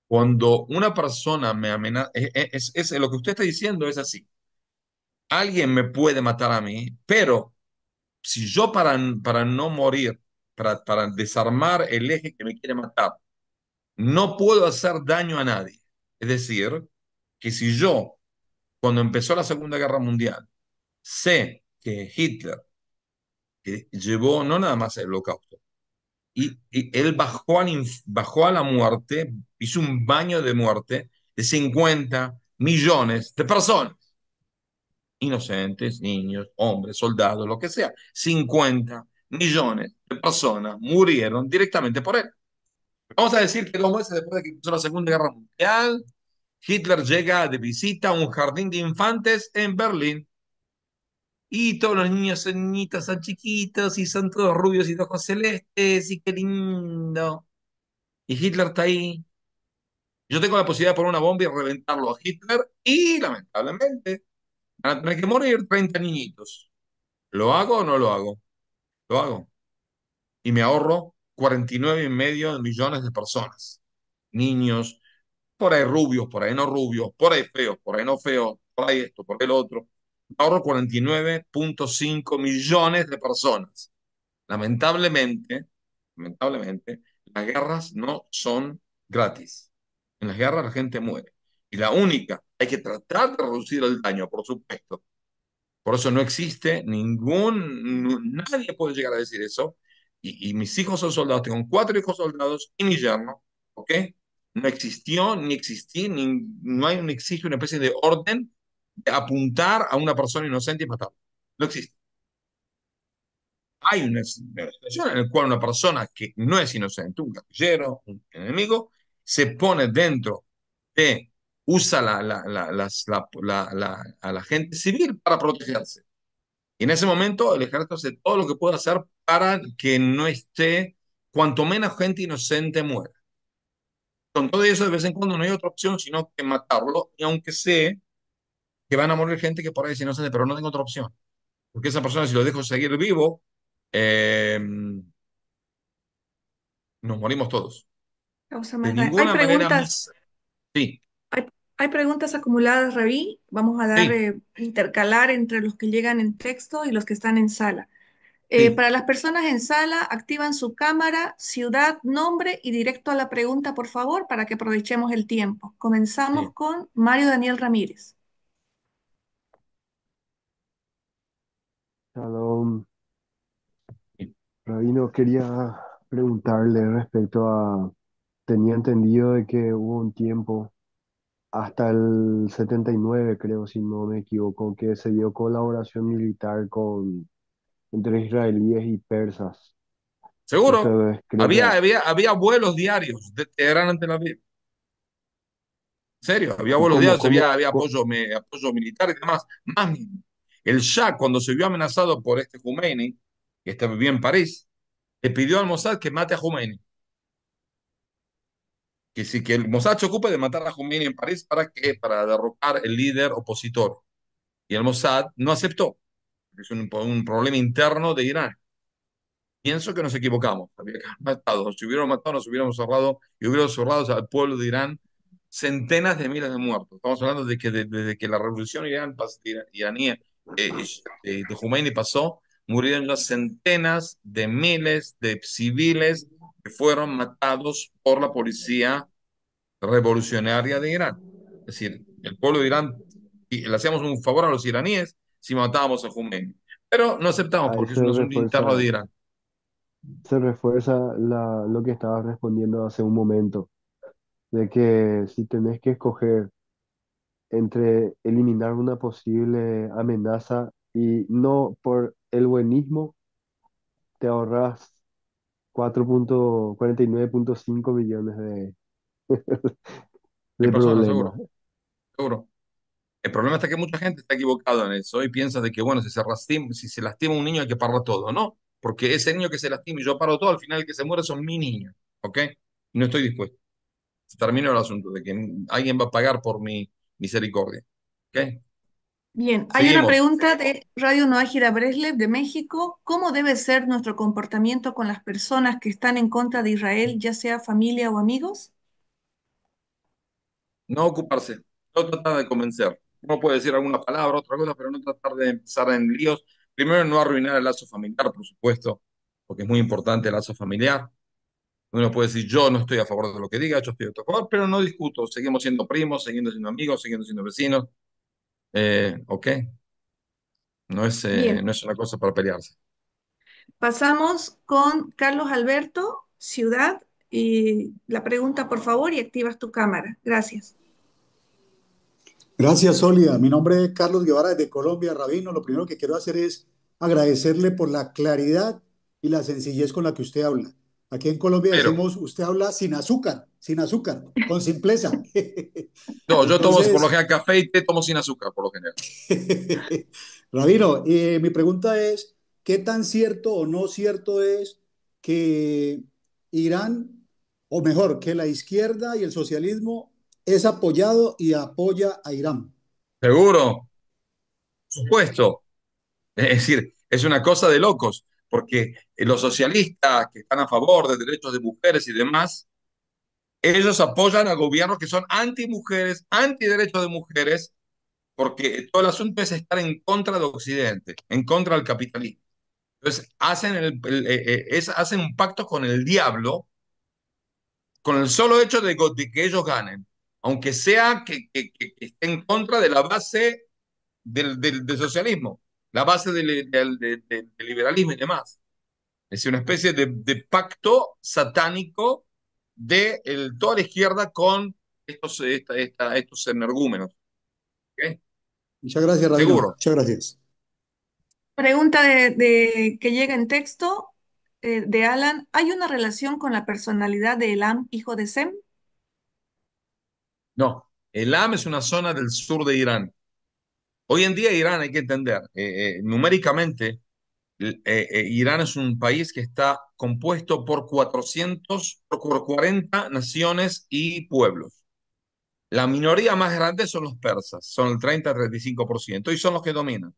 cuando una persona me amenaza, lo que usted está diciendo es así. Alguien me puede matar a mí, pero si yo para no morir, para desarmar el eje que me quiere matar, no puedo hacer daño a nadie. Es decir, que si yo, cuando empezó la Segunda Guerra Mundial, sé que Hitler que llevó no nada más el holocausto, y él bajó a la muerte, hizo un baño de muerte de 50 millones de personas, inocentes, niños, hombres, soldados, lo que sea. 50 millones de personas murieron directamente por él. Vamos a decir que 2 meses después de que empezó la Segunda Guerra Mundial, Hitler llega de visita a un jardín de infantes en Berlín y todos los niños y niñitas son chiquitos y son todos rubios y de ojos celestes y qué lindo. Y Hitler está ahí. Yo tengo la posibilidad de poner una bomba y reventarlo a Hitler y lamentablemente van a tener que morir 30 niñitos. ¿Lo hago o no lo hago? Lo hago. Y me ahorro 49,5 millones de personas. Niños, por ahí rubios, por ahí no rubios, por ahí feos, por ahí no feos, por ahí esto, por ahí lo otro. Me ahorro 49,5 millones de personas. Lamentablemente, lamentablemente, las guerras no son gratis. En las guerras la gente muere. Y la única, hay que tratar de reducir el daño, por supuesto. Por eso no existe nadie puede llegar a decir eso. Y mis hijos son soldados, tengo 4 hijos soldados y mi yerno, ¿ok? No existió, ni existí, no hay, no existe una especie de orden de apuntar a una persona inocente y matarla. No existe. Hay una situación en la cual una persona que no es inocente, un guerrillero, un enemigo, se pone dentro de, usa a la gente civil para protegerse. Y en ese momento el ejército hace todo lo que puede hacer para que no esté, cuanto menos gente inocente muera. Con todo eso, de vez en cuando no hay otra opción sino que matarlo, y aunque sé que van a morir gente que por ahí es inocente, pero no tengo otra opción. Porque esa persona, si lo dejo seguir vivo, eh, nos morimos todos. Causa De más daño. ninguna manera más. Sí, Hay, hay preguntas acumuladas, Rabí. Vamos a dar, sí, intercalar entre los que llegan en texto y los que están en sala. sí, Para las personas en sala, activan su cámara, ciudad, nombre y directo a la pregunta, por favor, para que aprovechemos el tiempo. Comenzamos sí. con Mario Daniel Ramírez. Shalom, Sí. Rabino, quería preguntarle respecto a, tenía entendido de que hubo un tiempo, hasta el 79 creo, si no me equivoco, que se dio colaboración militar entre israelíes y persas. Seguro. ¿Ustedes creen que Había vuelos diarios de Teherán ante la vida. En serio, había y vuelos diarios, había cómo, apoyo militar y demás. Más mismo. El Shah, cuando se vio amenazado por este Khomeini, que vivía en París, le pidió al Mossad que mate a Khomeini. Que el Mossad se ocupe de matar a Khomeini en París para que para derrocar el líder opositor. Y el Mossad no aceptó. Es un problema interno de Irán. Pienso que nos equivocamos. Había que haber matado. Si hubiéramos matado, nos hubiéramos cerrado y hubiéramos cerrado al pueblo de Irán centenas de miles de muertos. Estamos hablando de que desde que la revolución iraní de Khomeini pasó, murieron ya centenas de miles de civiles que fueron matados por la policía revolucionaria de Irán. Es decir, el pueblo de Irán, y le hacíamos un favor a los iraníes si matábamos a Khomeini. Pero no aceptamos ahí porque es un asunto interno de Irán. se refuerza lo que estabas respondiendo hace un momento, de que si tenés que escoger entre eliminar una posible amenaza y no por el buenismo, te ahorras 49,5 millones Hay de personas, problemas. seguro, seguro. El problema está que mucha gente está equivocada en eso y piensa de que, bueno, si se lastima un niño hay que parar todo, ¿no? Porque ese niño que se lastima y yo paro todo, al final el que se muere son mi niños, ¿ok? Y no estoy dispuesto. Se terminó el asunto de que alguien va a pagar por misericordia. ¿Ok? Bien, hay una Seguimos. pregunta de Radio Noágira Breslev de México. ¿Cómo debe ser nuestro comportamiento con las personas que están en contra de Israel, ya sea familia o amigos? No ocuparse, no tratar de convencer. Uno puede decir alguna palabra, otra cosa, pero no tratar de empezar en líos. Primero, no arruinar el lazo familiar, por supuesto, porque es muy importante el lazo familiar. Uno puede decir, yo no estoy a favor de lo que diga, yo estoy a favor, pero no discuto. Seguimos siendo primos, seguimos siendo amigos, seguimos siendo vecinos. ¿Ok? Bien, No es una cosa para pelearse. pasamos con Carlos Alberto, Ciudad, y la pregunta, por favor, y activas tu cámara. Gracias. Gracias, Sólida. Mi nombre es Carlos Guevara desde Colombia, Rabino. Lo primero que quiero hacer es agradecerle por la claridad y la sencillez con la que usted habla. Aquí en Colombia Pero, decimos, usted habla sin azúcar, con simpleza. no, yo tomo por lo Entonces, general café y té, tomo sin azúcar, por lo general. Rabino, mi pregunta es, ¿qué tan cierto o no cierto es que Irán, o mejor, que la izquierda y el socialismo es apoyado y apoya a Irán? Seguro, por supuesto. Es decir, es una cosa de locos, porque los socialistas que están a favor de derechos de mujeres y demás, ellos apoyan a gobiernos que son anti-mujeres, anti-derechos de mujeres, porque todo el asunto es estar en contra de Occidente, en contra del capitalismo. Entonces, hacen un pacto con el diablo con el solo hecho de que ellos ganen, aunque sea que esté en contra de la base del socialismo, la base del liberalismo y demás. Es una especie de pacto satánico de toda la izquierda con estos energúmenos. ¿Ok? Muchas gracias, Rabino. Seguro. Muchas gracias. Pregunta que llega en texto de Alan. ¿Hay una relación con la personalidad de Elam, hijo de Sem? No. Elam es una zona del sur de Irán. Hoy en día Irán, hay que entender, numéricamente, Irán es un país que está compuesto por 40 naciones y pueblos. La minoría más grande son los persas, son el 30-35%, y son los que dominan.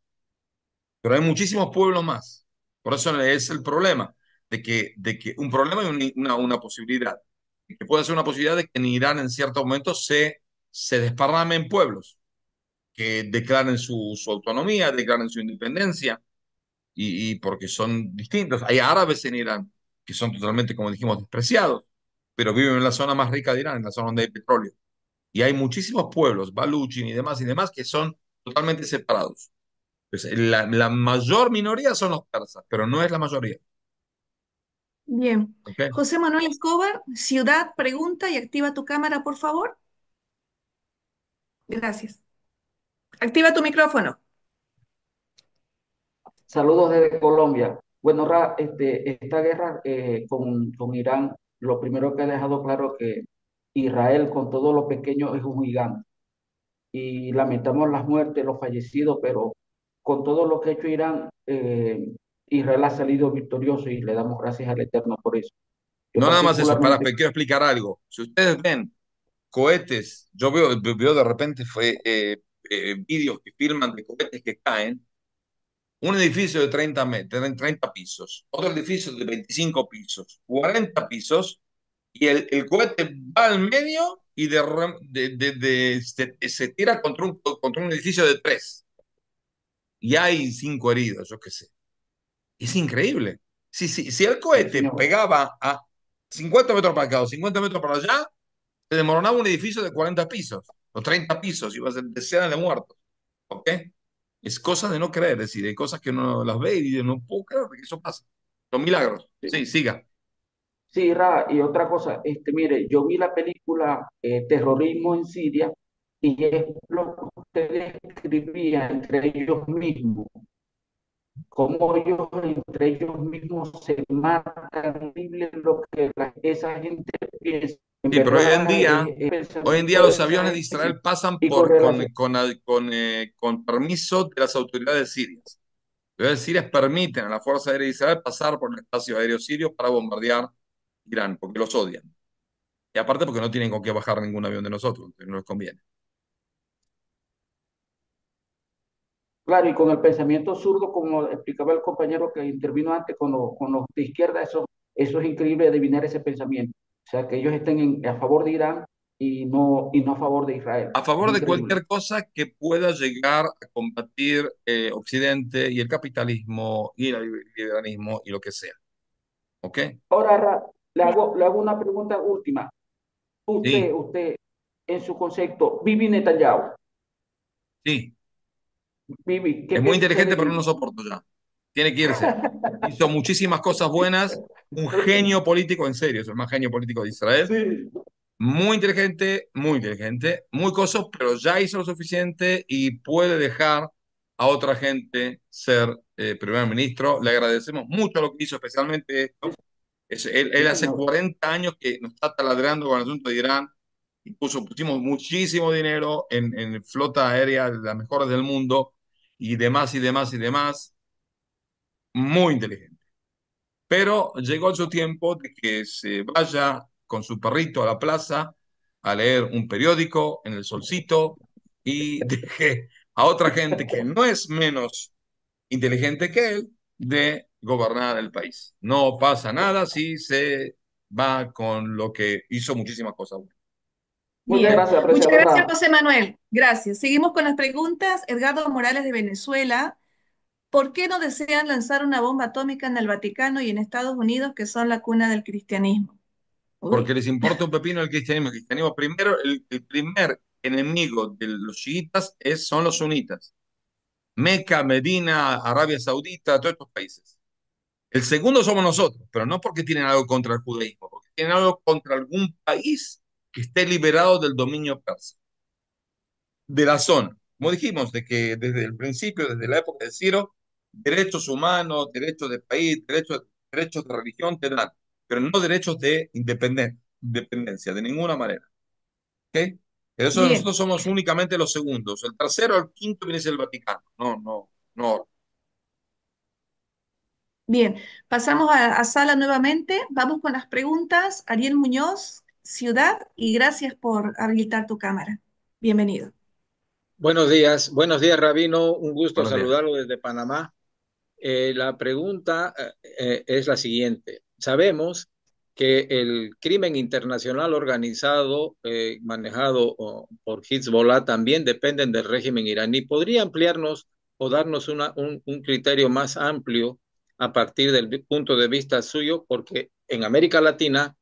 Pero hay muchísimos pueblos más. Por eso es el problema, de que un problema y una posibilidad. Que puede ser una posibilidad de que en Irán en cierto momento se desparramen pueblos, que declaren su autonomía, declaren su independencia, y porque son distintos. Hay árabes en Irán que son totalmente, como dijimos, despreciados, pero viven en la zona más rica de Irán, en la zona donde hay petróleo. Y hay muchísimos pueblos, Baluchin y demás, que son totalmente separados. Pues la mayor minoría son los persas, pero no es la mayoría. Bien. ¿Ok? José Manuel Escobar, Ciudad, pregunta y activa tu cámara, por favor. Gracias. Activa tu micrófono. Saludos desde Colombia. Bueno, esta guerra con Irán, lo primero que ha dejado claro que Israel, con todo lo pequeño, es un gigante. Y lamentamos las muertes, los fallecidos, pero con todo lo que ha hecho Irán, Israel ha salido victorioso y le damos gracias al Eterno por eso. Yo No nada más eso, para, particularmente, quiero explicar algo. Si ustedes ven cohetes, yo veo de repente vídeos que filman de cohetes que caen, un edificio de 30 pisos, otro edificio de 25 pisos, 40 pisos, y el cohete va al medio y se tira contra un edificio de 3. Y hay 5 heridos, yo qué sé. Es increíble. Si el sí, cohete señor. pegaba a 50 metros para acá o 50 metros para allá, se desmoronaba un edificio de 40 pisos o 30 pisos y iba a ser decenas de muertos. ¿Ok? Es cosa de no creer, es decir, hay cosas que uno las ve y dice, no puedo creer que eso pasa. Son milagros. Sí, Sí, siga. sí, y otra cosa, mire, yo vi la película Terrorismo en Siria y es lo que ustedes escribían entre ellos mismos, cómo ellos entre ellos mismos se matan, horrible lo que esa gente piensa. En Sí, pero verdad es hoy en día pensamiento de los esa aviones de gente Israel pasan y con relación. con permiso de las autoridades sirias. Las autoridades sirias permiten a la Fuerza Aérea de Israel pasar por el espacio aéreo sirio para bombardear Irán, porque los odian. Y aparte porque no tienen con qué bajar ningún avión de nosotros, entonces no les conviene. claro, y con el pensamiento zurdo, como explicaba el compañero que intervino antes con los de izquierda, eso es increíble adivinar ese pensamiento. O sea, que ellos estén a favor de Irán y no a favor de Israel. A Es favor de increíble. cualquier cosa que pueda llegar a combatir Occidente y el capitalismo y el liberalismo y lo que sea. ¿Ok? Ahora, le hago una pregunta última. Sí, Usted, en su concepto, Bibi Netanyahu, sí. Bibi, ¿qué Es muy piensa usted de inteligente, pero no lo Bibi? soporto ya. Tiene que irse. Hizo muchísimas cosas buenas. Un genio político, en serio, es el más genio político de Israel. Sí, Muy inteligente, muy coso, pero ya hizo lo suficiente y puede dejar a otra gente ser primer ministro. Le agradecemos mucho lo que hizo, especialmente esto. Él sí, hace señor. 40 años que nos está taladrando con el asunto de Irán. Pusimos muchísimo dinero en flota aérea, de las mejores del mundo, y demás, y demás, y demás. Muy inteligente. Pero llegó su tiempo de que se vaya con su perrito a la plaza a leer un periódico en el solcito y deje a otra gente que no es menos inteligente que él de gobernar el país. No pasa nada si se va con lo que hizo muchísimas cosas buenas. Muchas Bien, gracias, muchas apreciado gracias, Ra. José Manuel. Gracias. Seguimos con las preguntas. Edgardo Morales de Venezuela. ¿Por qué no desean lanzar una bomba atómica en el Vaticano y en Estados Unidos, que son la cuna del cristianismo? Porque Uy, les importa un pepino el cristianismo. El cristianismo primero, el primer enemigo de los chiitas son los sunitas. Meca, Medina, Arabia Saudita, todos estos países. El segundo somos nosotros, pero no porque tienen algo contra el judaísmo, porque tienen algo contra algún país que esté liberado del dominio persa, de la zona. Como dijimos, de que desde el principio, desde la época de Ciro, derechos humanos, derechos de país, derechos de religión te dan, pero no derechos de independencia, de ninguna manera. ¿Ok? Por eso bien, nosotros somos únicamente los segundos. El tercero o el quinto viene a ser el Vaticano. No, no, no. bien. Pasamos a sala nuevamente. Vamos con las preguntas. Ariel Muñoz, ciudad, y gracias por habilitar tu cámara. Bienvenido. Buenos días, Rabino. Un gusto Buenos días. saludarlo desde Panamá. La pregunta es la siguiente. Sabemos que el crimen internacional organizado, manejado por Hezbollah, también dependen del régimen iraní. ¿Podría ampliarnos o darnos un criterio más amplio a partir del punto de vista suyo? Porque en América Latina,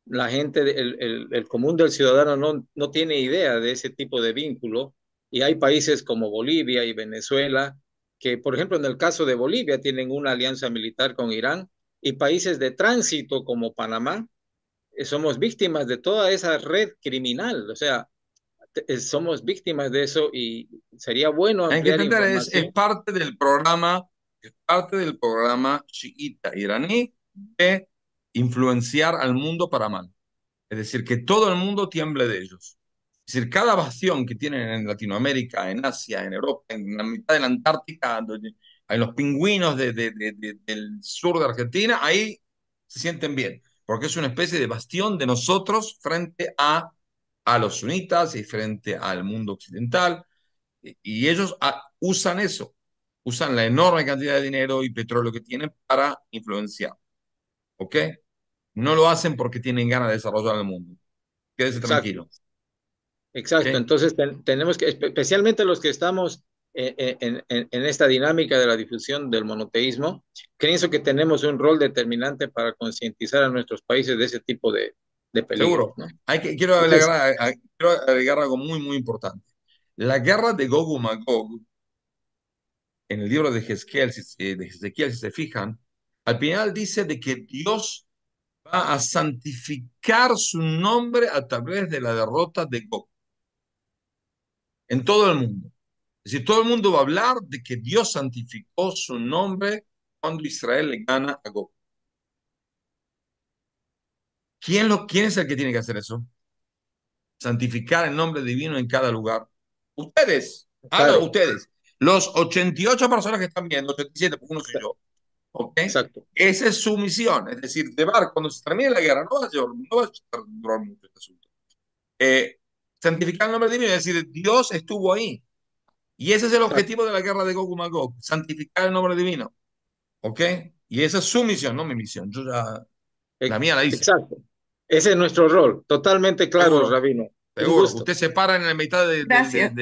la gente, el común del ciudadano no tiene idea de ese tipo de vínculo y hay países como Bolivia y Venezuela que, por ejemplo, en el caso de Bolivia, tienen una alianza militar con Irán y países de tránsito como Panamá, somos víctimas de toda esa red criminal, o sea, somos víctimas de eso y sería bueno Hay que ampliar entender, información. es parte del programa chiita iraní de influenciar al mundo para mal. Es decir, que todo el mundo tiemble de ellos. Es decir, cada bastión que tienen en Latinoamérica, en Asia, en Europa, en la mitad de la Antártica, en los pingüinos del sur de Argentina, ahí se sienten bien, porque es una especie de bastión de nosotros frente a los sunitas y frente al mundo occidental. Y ellos usan eso, usan la enorme cantidad de dinero y petróleo que tienen para influenciar. ¿Ok? No lo hacen porque tienen ganas de desarrollar el mundo. Quédese Exacto, tranquilo. exacto. ¿Ok? Entonces tenemos que, especialmente los que estamos en esta dinámica de la difusión del monoteísmo, pienso que tenemos un rol determinante para concientizar a nuestros países de ese tipo de peligros, Seguro. ¿no? Entonces, Quiero agregar algo muy, muy importante. La guerra de Gog y Magog, en el libro de Ezequiel, de Ezequiel, si se fijan, al final dice de que Dios va a santificar su nombre a través de la derrota de Gog en todo el mundo. Es decir, todo el mundo va a hablar de que Dios santificó su nombre cuando Israel le gana a Gog. ¿Quién es el que tiene que hacer eso? Santificar el nombre divino en cada lugar. Ustedes, hagan claro, ustedes. Los 88 personas que están viendo, 87, porque uno soy yo, ¿ok? exacto. Esa es su misión, es decir, llevar, cuando se termine la guerra, no va a durar mucho este asunto. Santificar el nombre divino, es decir, Dios estuvo ahí. Y ese es el objetivo de la guerra de Gog y Magog, santificar el nombre divino. ¿Ok? Y esa es su misión, no mi misión. Yo ya, la mía la hice. Exacto. Ese es nuestro rol. Totalmente claro, Seguro, Rabino. Un seguro. gusto. Usted se para en la mitad Gracias.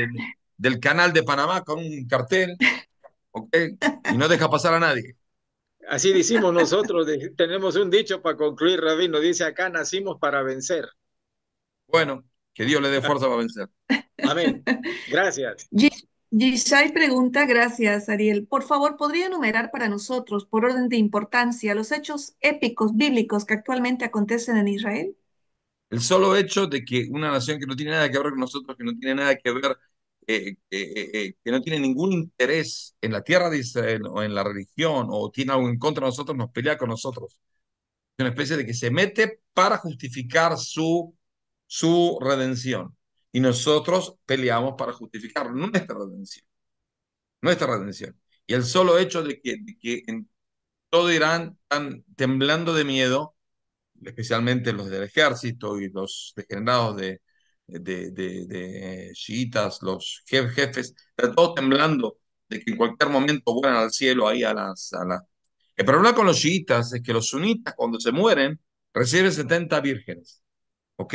del canal de Panamá con un cartel, ¿ok? Y no deja pasar a nadie. Así decimos nosotros, tenemos un dicho para concluir, Rabino. Dice acá, nacimos para vencer. Bueno, que Dios le dé fuerza para vencer. Amén. Gracias. Yishai pregunta, gracias Ariel. Por favor, ¿podría enumerar para nosotros, por orden de importancia, los hechos épicos bíblicos que actualmente acontecen en Israel? El solo hecho de que una nación que no tiene nada que ver con nosotros, que no tiene nada que ver, que no tiene ningún interés en la tierra de Israel o en la religión o tiene algo en contra de nosotros, nos pelea con nosotros. Es una especie de que se mete para justificar su redención. Y nosotros peleamos para justificar nuestra redención. Nuestra redención. Y el solo hecho de que en todo Irán están temblando de miedo, especialmente los del ejército y los degenerados de chiitas, los jefes, están todos temblando de que en cualquier momento vuelan al cielo ahí a las. El problema con los chiitas es que los sunitas cuando se mueren reciben 70 vírgenes, ¿ok?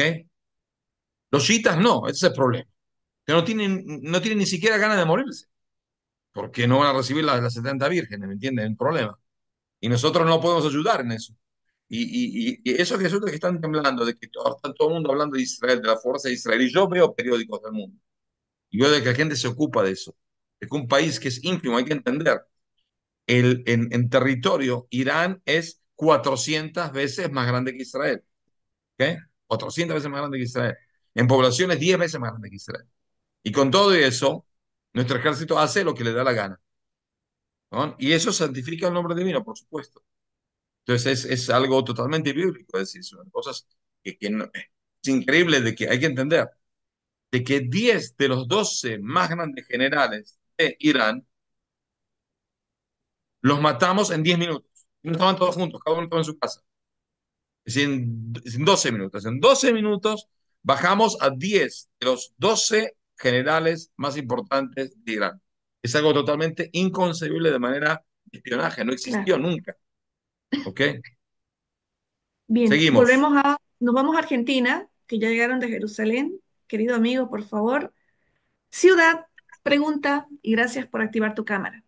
Los chiitas no, ese es el problema. Que no tienen ni siquiera ganas de morirse, porque no van a recibir las 70 vírgenes, ¿me entienden? El problema. Y nosotros no podemos ayudar en eso. Y eso que resulta que están temblando, de que está todo el mundo hablando de Israel, de la fuerza de Israel, y yo veo periódicos del mundo, y veo de que la gente se ocupa de eso. Es que un país que es ínfimo, hay que entender, en territorio, Irán es 400 veces más grande que Israel, ¿ok? 400 veces más grande que Israel. En población es 10 veces más grande que Israel. Y con todo eso, nuestro ejército hace lo que le da la gana, ¿no? Y eso santifica el nombre divino, por supuesto. Entonces es algo totalmente bíblico, es decir, son cosas es increíble de que hay que entender de que 10 de los 12 más grandes generales de Irán los matamos en 10 minutos. No estaban todos juntos, cada uno estaba en su casa. Es decir, en 12 minutos. En 12 minutos bajamos a 10 de los 12 generales más importantes de Irán. Es algo totalmente inconcebible de manera de espionaje, no Claro. existió nunca. ¿Ok? Bien, Seguimos. nos vamos a Argentina, que ya llegaron de Jerusalén. Querido amigo, por favor. Ciudad, pregunta y gracias por activar tu cámara.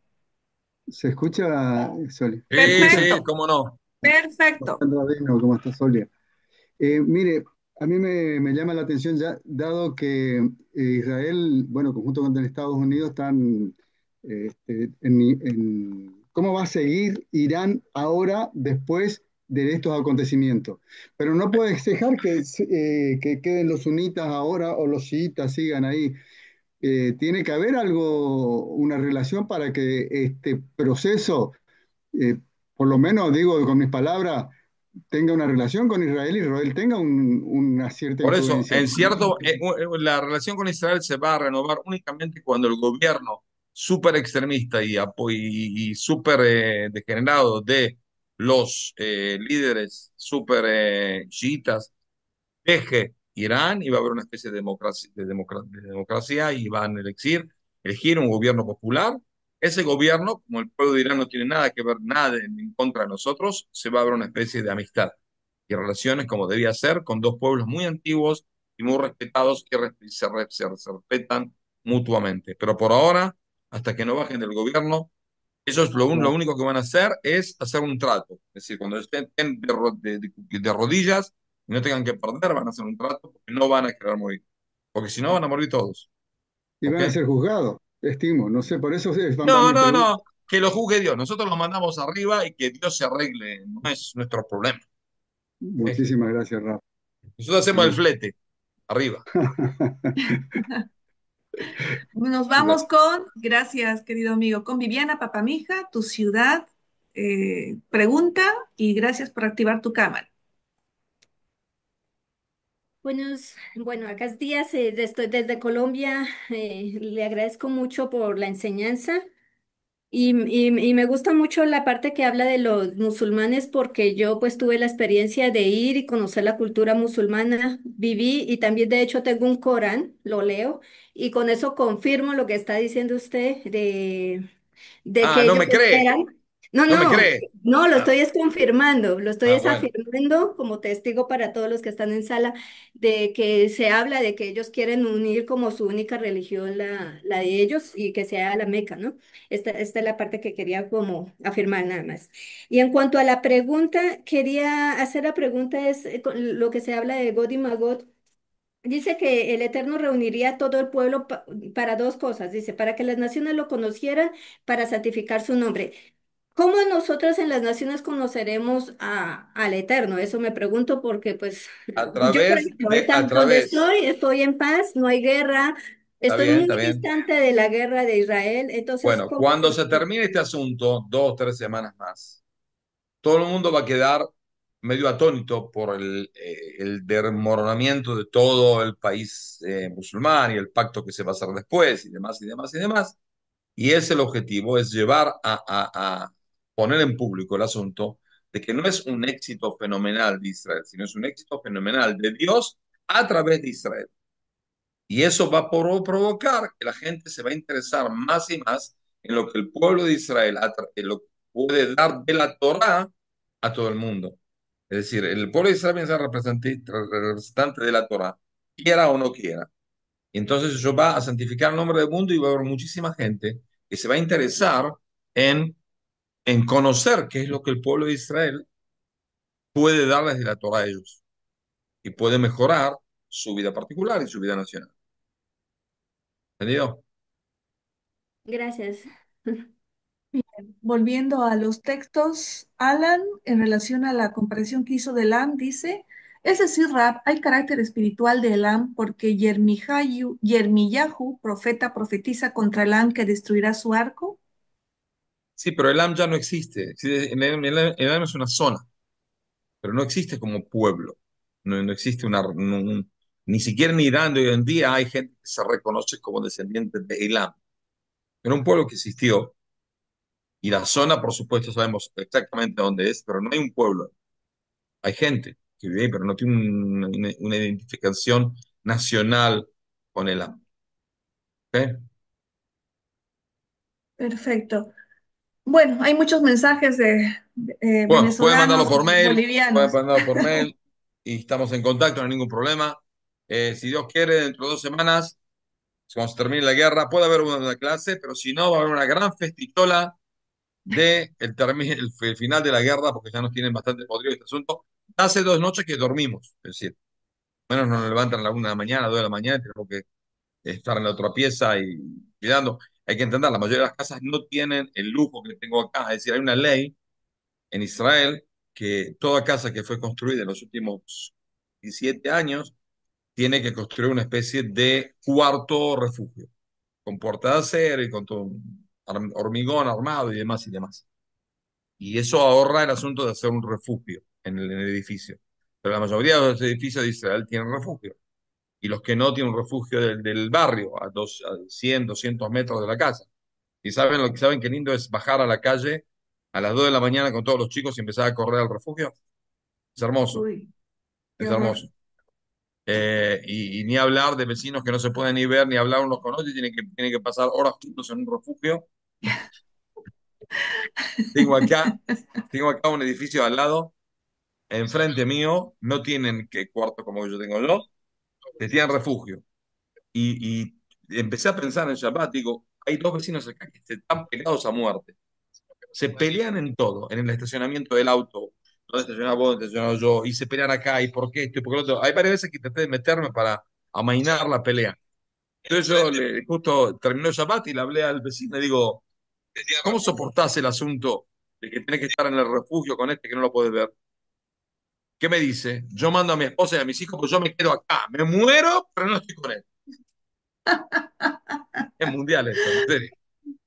¿Se escucha, Soli? Sí, ¿Escucha? sí, Perfecto, cómo no. perfecto. Rabino, ¿cómo está Solia? Mire, a mí me llama la atención ya, dado que Israel, bueno, conjunto con Estados Unidos, están cómo va a seguir Irán ahora después de estos acontecimientos. Pero no puede dejar que queden los sunitas ahora o los chiitas sigan ahí. Tiene que haber algo, una relación para que este proceso, eh, por lo menos digo con mis palabras, tenga una relación con Israel y Israel tenga una cierta Por eso, influencia. la relación con Israel se va a renovar únicamente cuando el gobierno súper extremista y súper degenerado de los líderes súper chiitas deje Irán y va a haber una especie de democracia y van a elegir un gobierno popular. Ese gobierno, como el pueblo de Irán no tiene nada que ver, nada en contra de nosotros, se va a ver una especie de amistad y relaciones como debía ser con dos pueblos muy antiguos y muy respetados que se respetan mutuamente. Pero por ahora, hasta que no bajen del gobierno, ellos lo único que van a hacer es hacer un trato. Es decir, cuando estén de rodillas y no tengan que perder, van a hacer un trato porque no van a querer morir. Porque si no, van a morir todos. Y ¿Ok? van a ser juzgados, estimo, no sé, por eso va No, mi no, pregunta. no. Que lo juzgue Dios. Nosotros los mandamos arriba y que Dios se arregle. No es nuestro problema. ¿Ok? Muchísimas gracias, Rafa. Nosotros hacemos el Muy- flete arriba. Nos vamos Gracias. con, gracias, querido amigo, con Viviana Papamija, tu ciudad, pregunta y gracias por activar tu cámara. Acá días, estoy desde Colombia. Le agradezco mucho por la enseñanza. Y me gusta mucho la parte que habla de los musulmanes porque yo pues tuve la experiencia de ir y conocer la cultura musulmana, viví y también de hecho tengo un Corán, lo leo y con eso confirmo lo que está diciendo usted de Ah, que no ellos me cree, esperan. No, no me no, cree. no, lo Ah, estoy es confirmando, lo estoy ah, es bueno. afirmando como testigo para todos los que están en sala de que se habla de que ellos quieren unir como su única religión la de ellos y que sea la Meca, ¿no? Esta es la parte que quería como afirmar nada más. Y en cuanto a la pregunta, quería hacer la pregunta es con lo que se habla de God y Magog. Dice que el Eterno reuniría a todo el pueblo para dos cosas. Dice, para que las naciones lo conocieran, para santificar su nombre. ¿Cómo nosotros en las naciones conoceremos al Eterno? Eso me pregunto porque, pues, A yo, por través ejemplo, a donde través. estoy en paz, no hay guerra, estoy Está muy bien. distante de la guerra de Israel. Entonces, Bueno, ¿cómo? cuando se termine este asunto, 2 o 3 semanas más, todo el mundo va a quedar medio atónito por el desmoronamiento de todo el país musulmán y el pacto que se va a hacer después y demás y demás y demás. Y ese es el objetivo, es llevar a poner en público el asunto de que no es un éxito fenomenal de Israel, sino es un éxito fenomenal de Dios a través de Israel. Y eso va a provocar que la gente se va a interesar más y más en lo que el pueblo de Israel lo puede dar de la Torá a todo el mundo. Es decir, el pueblo de Israel viene a ser representante de la Torá, quiera o no quiera. Y entonces eso va a santificar el nombre del mundo y va a haber muchísima gente que se va a interesar en, en conocer qué es lo que el pueblo de Israel puede darles de la Torá a ellos y puede mejorar su vida particular y su vida nacional. ¿Entendido? Gracias. Volviendo a los textos, Alan, en relación a la comparación que hizo de Elam, dice, es decir, Rab, hay carácter espiritual de Elam porque Yermiyahu, profeta, profetiza contra Elam que destruirá su arco. Sí, pero el AM ya no existe. Sí, el AM es una zona, pero no existe como pueblo. No existe ni siquiera en Irán de hoy en día hay gente que se reconoce como descendiente de Elam. Era un pueblo que existió y la zona, por supuesto, sabemos exactamente dónde es, pero no hay un pueblo. Hay gente que vive ahí, pero no tiene una identificación nacional con Elam. ¿Ok? Perfecto. Bueno, hay muchos mensajes de Bueno, pueden mandarlo venezolanos por y mail, pueden bolivianos. mandarlo por mail y estamos en contacto, no hay ningún problema. Si Dios quiere, dentro de 2 semanas, cuando se termine la guerra, puede haber una clase, pero si no, va a haber una gran festichola de el final de la guerra, porque ya nos tienen bastante podrido este asunto. Hace 2 noches que dormimos, es decir, menos nos levantan a la 1 de la mañana, 2 de la mañana, y tenemos que estar en la otra pieza y cuidando. Hay que entender, la mayoría de las casas no tienen el lujo que tengo acá, es decir, hay una ley en Israel que toda casa que fue construida en los últimos 17 años tiene que construir una especie de cuarto refugio, con puerta de acero y con todo hormigón armado y demás y demás. Y eso ahorra el asunto de hacer un refugio en el edificio. Pero la mayoría de los edificios de Israel tienen refugio. Y los que no tienen un refugio del barrio, a 100, 200 metros de la casa. Y saben qué lindo es bajar a la calle a las 2 de la mañana con todos los chicos y empezar a correr al refugio. Es hermoso, Uy, qué es horror. hermoso. Y ni hablar de vecinos que no se pueden ni ver ni hablar unos con otros y tienen que pasar horas juntos en un refugio. Tengo acá, tengo acá un edificio al lado, enfrente mío, no tienen que cuarto como yo tengo yo, que tienen refugio. Y empecé a pensar en Shabbat, digo, hay dos vecinos acá que están peleados a muerte. Se pelean en todo, en el estacionamiento del auto, dónde estacionás vos, dónde estacionado yo, y se pelean acá, y por qué esto, y por qué lo otro. Hay varias veces que intenté meterme para amainar la pelea. Entonces justo terminó el Shabbat y le hablé al vecino y digo, ¿cómo soportás el asunto de que tenés que estar en el refugio con este que no lo podés ver? ¿Qué me dice? Yo mando a mi esposa y a mis hijos, pues yo me quedo acá. Me muero, pero no estoy con él. Es mundial esto, en serio.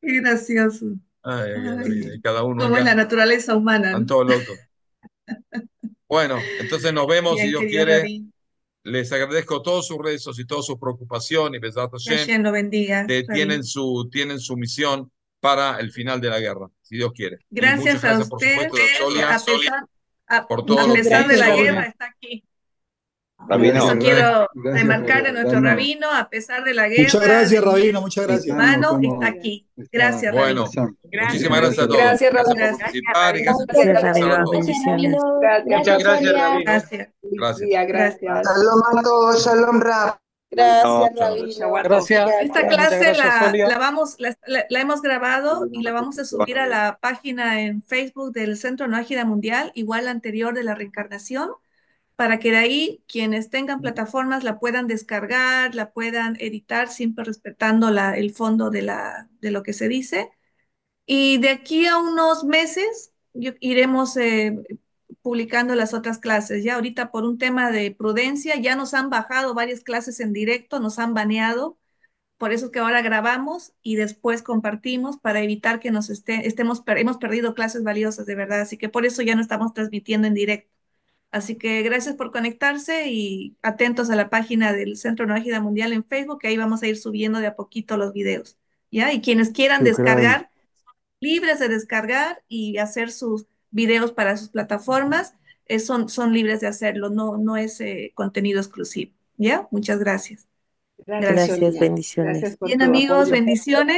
Qué gracioso. Ay, ay, ay, la vida. Ay, Y cada uno cómo es la acá, naturaleza humana, están ¿no? todos locos. Bueno, entonces nos vemos, si Bien, Dios querido quiere. David, Les agradezco todos sus rezos y toda su preocupación y Besat que Hashem. Hashem lo bendiga, Tienen David. su misión para el final de la guerra, si Dios quiere. Y muchas Gracias a gracias, por usted, supuesto, Solia, a por todo lo que pesar de la hizo. guerra, está aquí. Rabino, Eso quiero Gracias remarcar por a nuestro darnos. rabino, a pesar de la Muchas guerra, gracias, del Rabino, muchas Darnos gracias. humano, está como aquí. esta Gracias, Bueno, rabino. muchísimas gracias a todos. Gracias, Gracias Rabino. por participar y gracias por Gracias, escuchar a Rabino. todos. Bendiciones. Muchas gracias, Rabino. Gracias. Gracias. Gracias. Shalom a todos, shalom Rab. Gracias, chao. Rabino. Gracias. Esta Gracias. Muchas clase gracias, Solia. la hemos grabado y la vamos a subir a la página en Facebook del Centro No Ágida Mundial, igual la anterior de la reencarnación, para que de ahí quienes tengan plataformas la puedan descargar, la puedan editar, siempre respetando el fondo de lo que se dice. Y de aquí a unos meses iremos publicando las otras clases. Ya ahorita por un tema de prudencia ya nos han bajado varias clases en directo, nos han baneado. Por eso es que ahora grabamos y después compartimos para evitar que hemos perdido clases valiosas de verdad. Así que por eso ya no estamos transmitiendo en directo. Así que gracias por conectarse y atentos a la página del Centro No Ágida Mundial en Facebook, que ahí vamos a ir subiendo de a poquito los videos. ¿Ya? Y quienes quieran Shukran. descargar, libres de descargar y hacer sus videos para sus plataformas, son libres de hacerlo, no es contenido exclusivo. ¿Ya? Muchas gracias. Gracias, Gracias, Sonia. bendiciones. Gracias por Bien, tu amigos, apoyo. bendiciones.